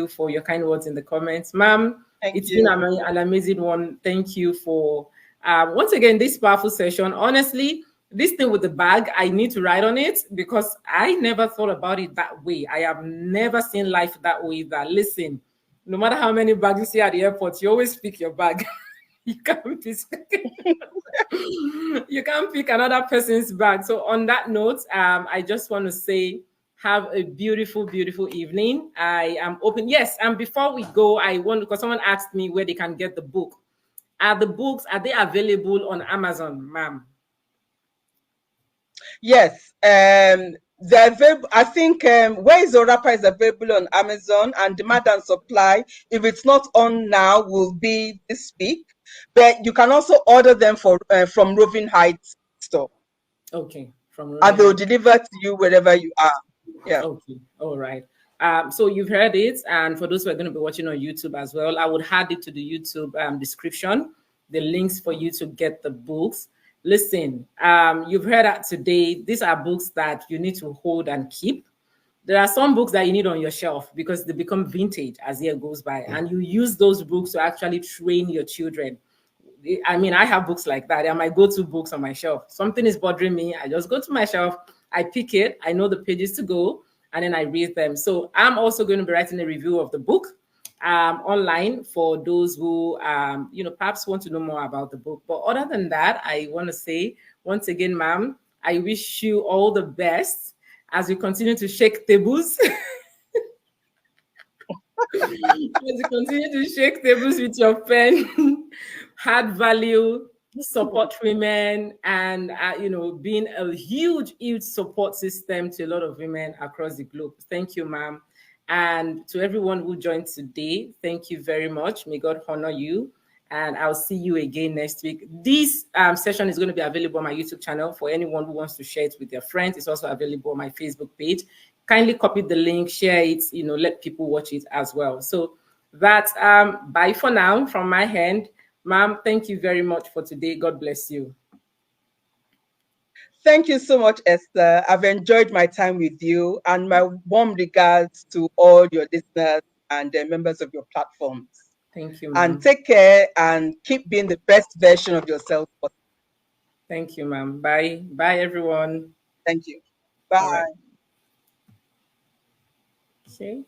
for your kind words in the comments, ma'am. It's been an amazing one. Thank you for once again this powerful session. Honestly, this thing with the bag, I need to write on it because I never thought about it that way. I have never seen life that way. That listen, no matter how many bags you see at the airport, you always pick your bag. You can't pick you can't pick another person's bag. So on that note, I just want to say have a beautiful, beautiful evening. I am open. Yes, and before we go, I want, because someone asked me where they can get the book. Are they available on Amazon, ma'am? Yes, they're available. I think Where is the Rapper is available on Amazon, and Demand and Supply, if it's not on now, will be this week. But you can also order them from Roving Heights store. Okay, from And Roving they'll Heights. deliver to you wherever you are. Yeah. Okay, all right. So you've heard it, and for those who are going to be watching on YouTube as well, I would add it to the YouTube description, the links for you to get the books. Listen, you've heard that today. These are books that you need to hold and keep. There are some books that you need on your shelf because they become vintage as year goes by, and you use those books to actually train your children. I mean, I have books like that. They're my go-to books on my shelf. Something is bothering me. I just go to my shelf, I pick it, I know the pages to go, and then I read them. So I'm also going to be writing a review of the book online for those who, perhaps want to know more about the book. But other than that, I want to say once again, ma'am, I wish you all the best as you continue to shake tables. As you continue to shake tables with your pen, hard value, support women, and being a huge, huge support system to a lot of women across the globe. Thank you, ma'am. And to everyone who joined today, thank you very much. May God honor you. And I'll see you again next week. This session is going to be available on my YouTube channel for anyone who wants to share it with their friends. It's also available on my Facebook page. Kindly copy the link, share it, let people watch it as well. So that's bye for now from my hand. Ma'am, thank you very much for today. God bless you. Thank you so much, Esther. I've enjoyed my time with you, and my warm regards to all your listeners and members of your platforms. Thank you, ma'am. And take care and keep being the best version of yourself. Thank you, ma'am. Bye. Bye, everyone. Thank you. Bye. All right. Okay.